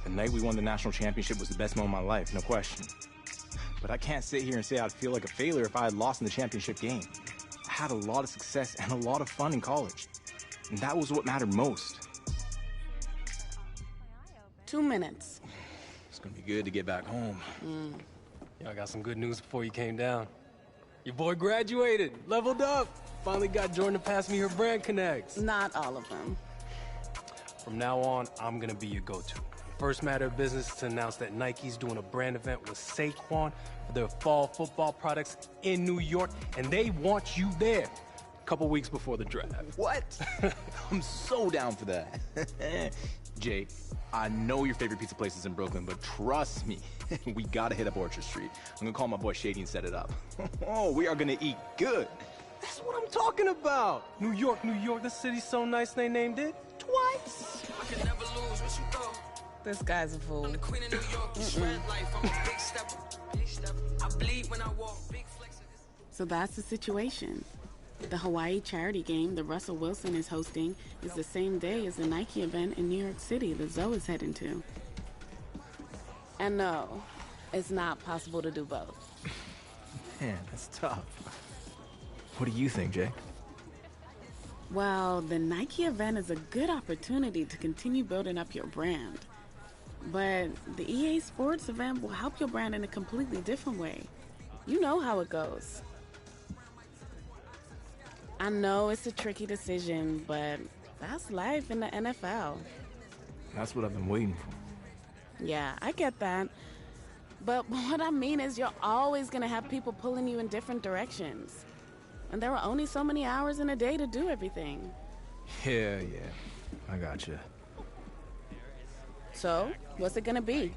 The night we won the national championship was the best moment of my life, no question. But I can't sit here and say I'd feel like a failure if I had lost in the championship game. I had a lot of success and a lot of fun in college. And that was what mattered most. 2 minutes. It's gonna be good to get back home. Yo, I got some good news before you came down. Your boy graduated, leveled up. Finally got Jordan to pass me her brand connects. Not all of them. From now on, I'm gonna be your go-to. First matter of business is to announce that Nike's doing a brand event with Saquon for their fall football products in New York, and they want you there a couple weeks before the draft. What? I'm so down for that. Jay, I know your favorite pizza place is in Brooklyn, but trust me, we gotta hit up Orchard Street. I'm gonna call my boy Shady and set it up. Oh, we are gonna eat good. That's what I'm talking about. New York, New York, this city's so nice they named it twice. I can never lose what you thought. This guy's a fool. I'm the queen of New York, you shred life. I'm a big stepper. I bleed when I walk, big flex. So that's the situation. The Hawaii charity game that Russell Wilson is hosting is the same day as the Nike event in New York City that Zoe is heading to. And no, it's not possible to do both. Man, that's tough. What do you think, Jay? Well, the Nike event is a good opportunity to continue building up your brand. But the EA Sports event will help your brand in a completely different way. You know how it goes. I know it's a tricky decision, but that's life in the NFL. That's what I've been waiting for. Yeah, I get that. But what I mean is you're always going to have people pulling you in different directions. And there are only so many hours in a day to do everything. Yeah, I gotcha. So, what's it going to be?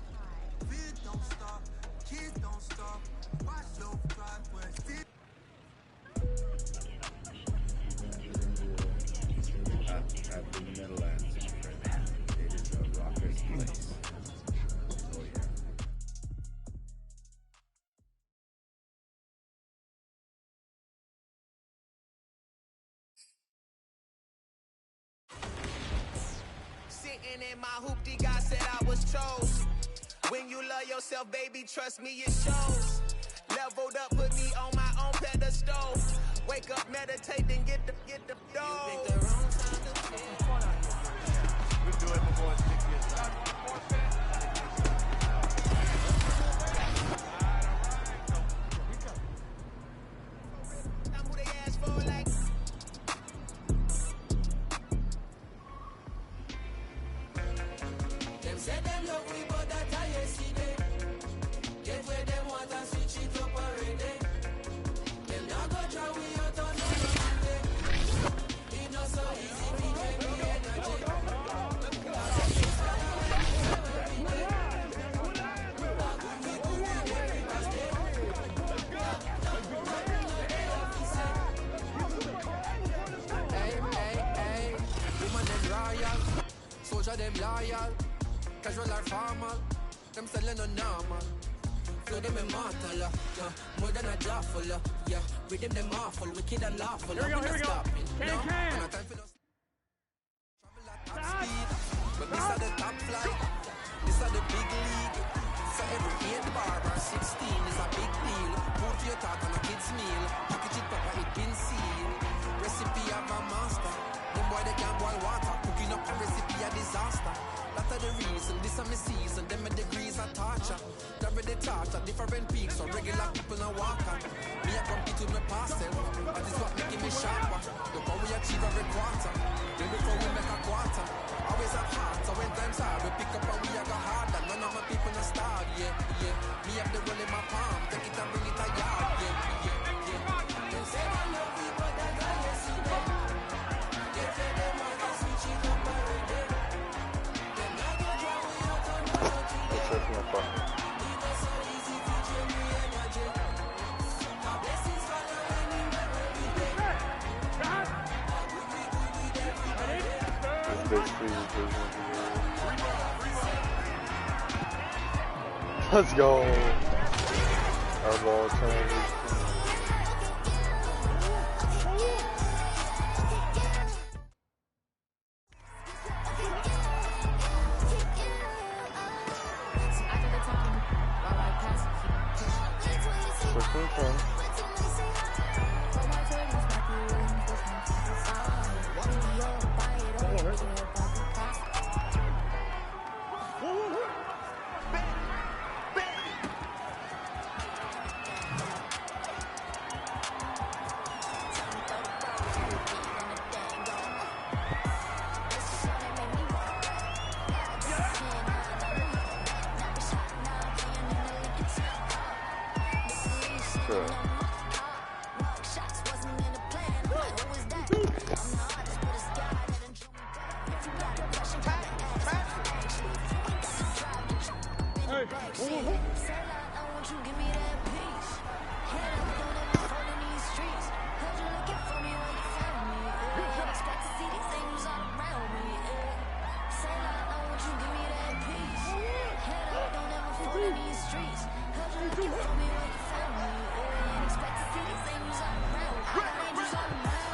In my hoopty, God said I was chose. When you love yourself, baby, trust me, it shows. Leveled up, put me on my own pedestal. Wake up, meditate, then get the dough. You picked the wrong time to quit. We do it before it's 6 years time. I'm who they ask for, like. Say them love we, but that I see them. Get where them want and switch it up already. Them not go try we out on no Monday. It not so easy, we can be energy. Hey, woman them royal, soldier them loyal. Casual or formal, them selling no normal. flow them immortal, yeah. More than a jawful, yeah. Rhythm them awful, wicked and lawful. Here we go, here we go. No, no time for no travel at top speed. But this are the top flight. This are the big league. So every 8 bar or 16 is a big deal. Food for your thought on a kid's meal. Package it proper, it been sealed. Recipe of a master. Them boy they can't boil water. Cooking up a recipe a disaster. That's the reason, this is my season. Them my degrees are torture. Never the torture, different peaks. So regular people no walker. Me I compete with my past self. That is what making me sharper. Look how we achieve every quarter. Then before we make a quarter. Always have heart, so when times hard, we pick up and we a go harder. None of my people no starve, yeah, yeah. Me have the roll in my palm, take it and bring it a yard, yeah, yeah, yeah. Them say I love you, but I can't see them. They say them want to switch it up already. Them not go drown we out on the road. It was so easy to drain me energy. Our blessings follow anywhere where we dey. We everybody. Let's go. Our ball trying.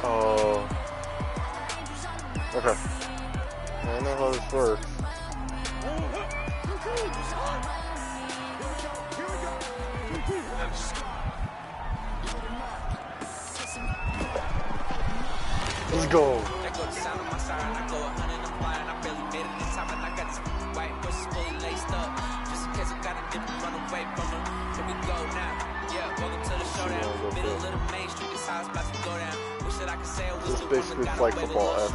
Oh. Okay. I know how this works. Let's go. This is basically flag football F.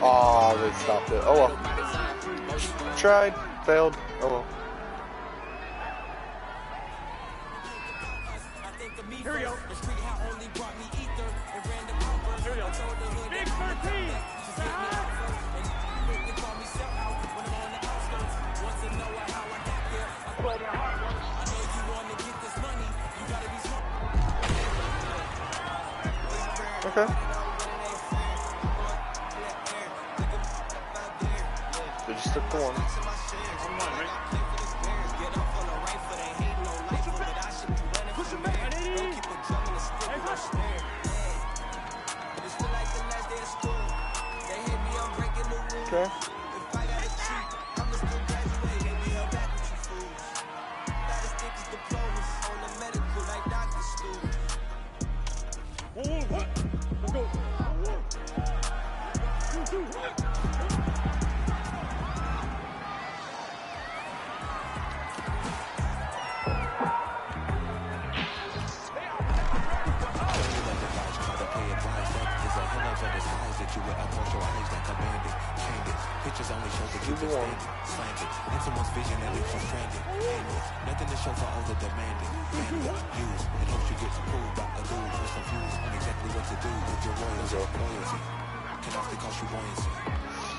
Oh, they stopped it. Oh well. Tried, failed. Oh well. Here we go. Here we go. Big 13. Okay. They just took the one. Okay. Pictures only show that you've been slanted. In someone's vision that leaves you stranded. Aimless. Nothing to show for all the demanding. Bandit, use. It hopes you get pulled by a dude who's confused on exactly what to do with your loyalty. Can often cost you buoyancy.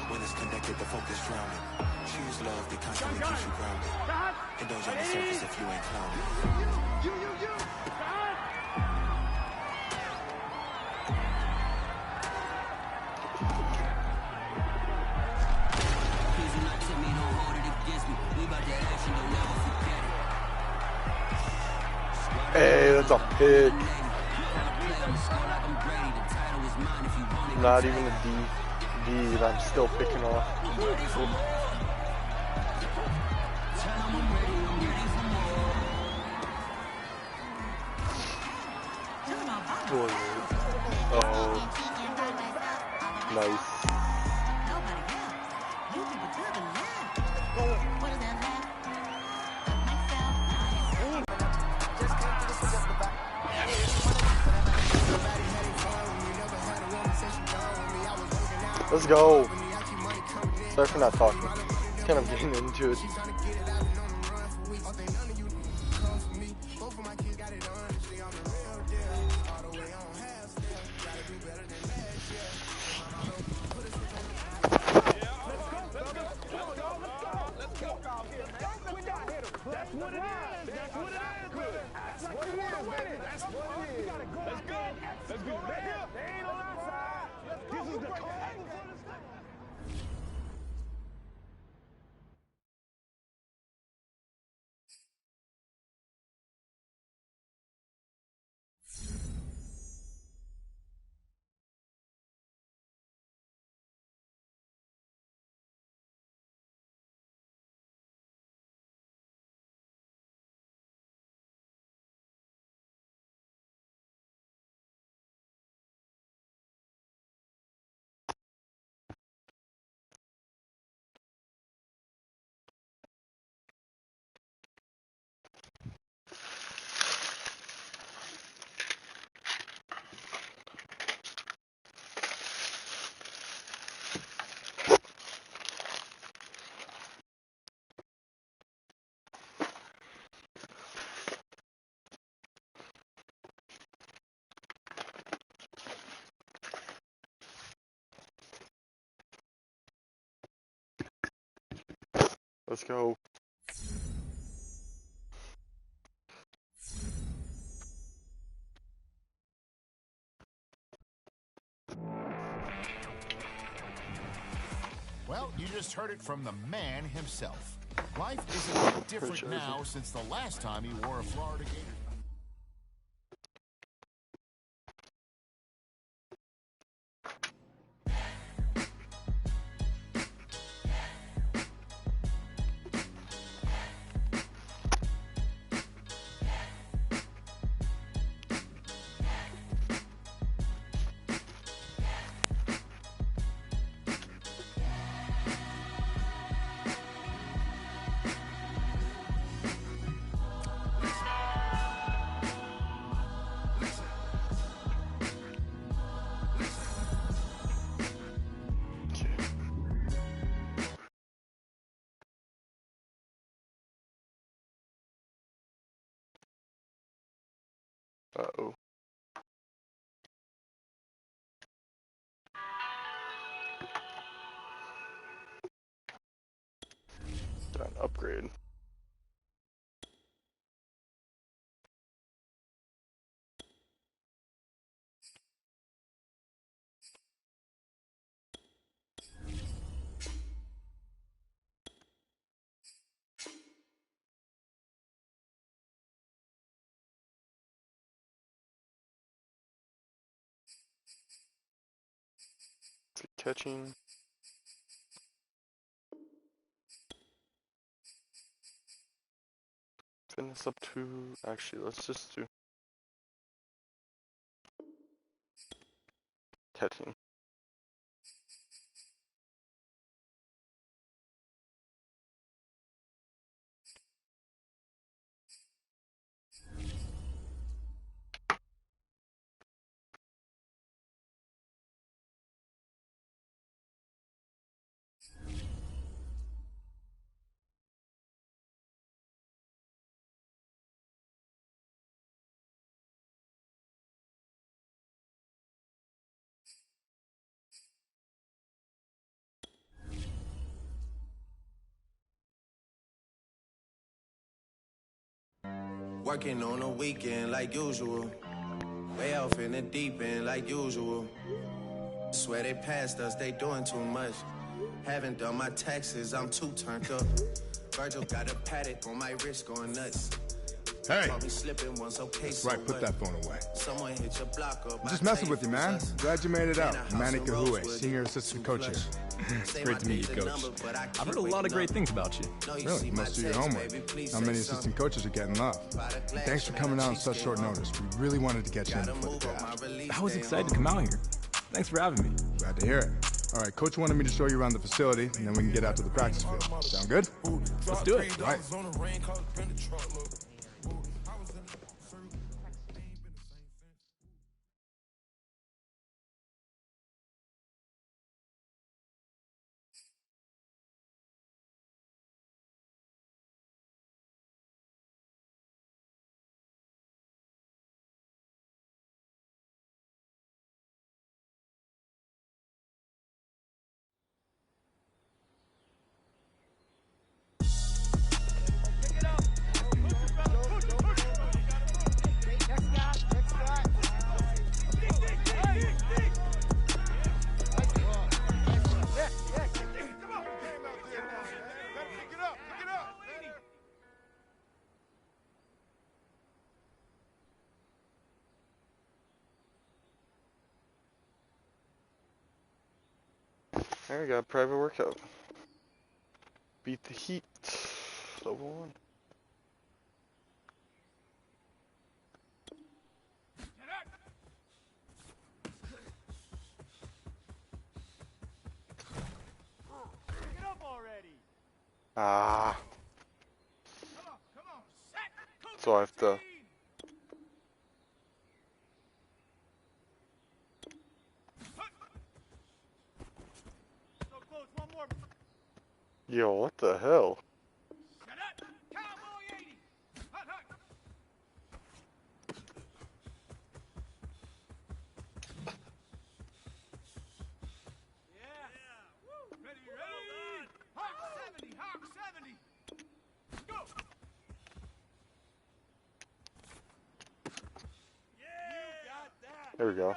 When it's connected, the focus drowning. Choose love that constantly keeps you grounded. Indulge on the surface if you ain't clowning. That's a pick. Not even a D. And I'm still picking off. Oh, nice. Let's go. Sorry for not talking. Kind of getting into it. Let's go. Well, you just heard it from the man himself. Life is a bit different now since the last time he wore a Florida Gator. Uh-oh. Did an upgrade. Catching. Fitness up to, actually, let's just do catching. Working on a weekend like usual. Way off in the deep end like usual. Swear they passed us, they doing too much. Haven't done my taxes, I'm too turned up. Virgil got a paddock on my wrist going nuts. Hey. Caught me slipping once, okay, That's so right, put what? that phone away. Someone hit your block up. I'm just messing with you, man. Glad you made it out. Manny Kahue, senior assistant coach here. It's great to meet you, Coach. I've heard a lot of great things about you. Really? You must do your homework. Not many assistant coaches are getting love. And thanks for coming out on such short notice. We really wanted to get you in before the draft. I was excited to come out here. Thanks for having me. Glad to hear it. All right, Coach wanted me to show you around the facility, and then we can get out to the practice field. Sound good? Let's do it. All right. There we go, private workout. Beat the heat. Level 1. Ah. So I have to. Yo, what the hell? There we go.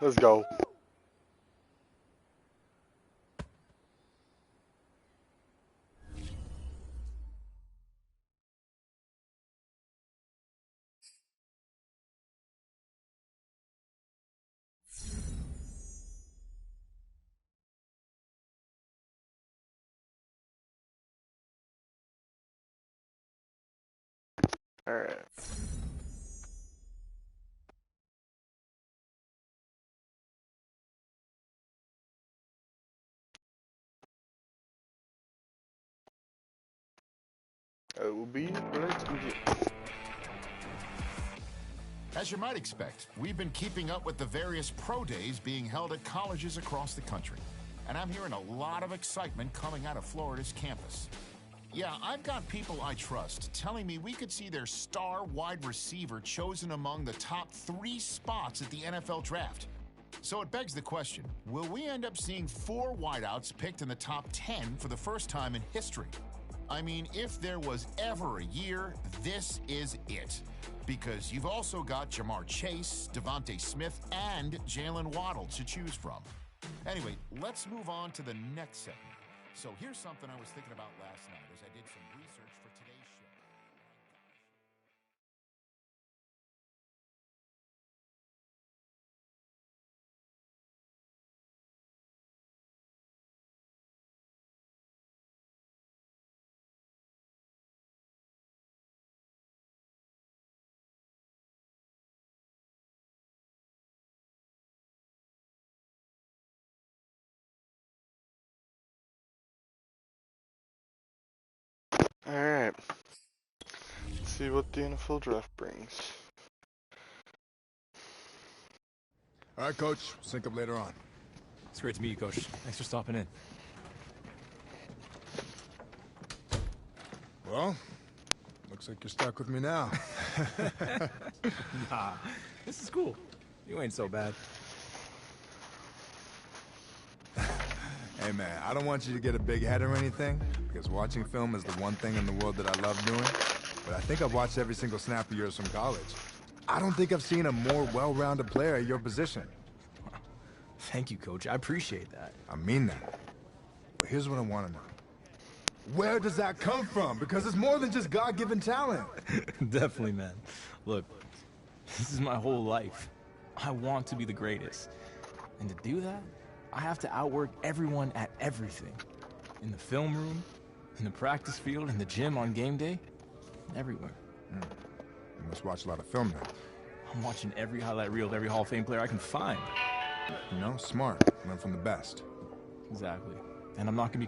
Let's go. All right. It will be right to begin. As you might expect, we've been keeping up with the various pro days being held at colleges across the country. And I'm hearing a lot of excitement coming out of Florida's campus. Yeah, I've got people I trust telling me we could see their star wide receiver chosen among the top 3 spots at the NFL draft. So it begs the question, will we end up seeing 4 wideouts picked in the top 10 for the first time in history? I mean, if there was ever a year, this is it. Because you've also got Jamar Chase, Devontae Smith, and Jalen Waddle to choose from. Anyway, let's move on to the next segment. So here's something I was thinking about last night as I did some research for today's show. Alright. Let's see what the NFL draft brings. All right, Coach. Sync up later on. It's great to meet you, Coach. Thanks for stopping in. Well, looks like you're stuck with me now. Nah, this is cool. You ain't so bad. Hey, Hey, man, I don't want you to get a big head or anything, because watching film is the one thing in the world that I love doing. But I think I've watched every single snap of yours from college. I don't think I've seen a more well-rounded player at your position. Thank you, Coach. I appreciate that. I mean that. But here's what I want to know. Where does that come from? Because it's more than just God-given talent. Definitely, man. Look, this is my whole life. I want to be the greatest. And to do that, I have to outwork everyone at everything. In the film room, in the practice field, in the gym on game day, everywhere. You must watch a lot of film then. I'm watching every highlight reel of every Hall of Fame player I can find. You know, smart. Learn from the best. Exactly. And I'm not going to be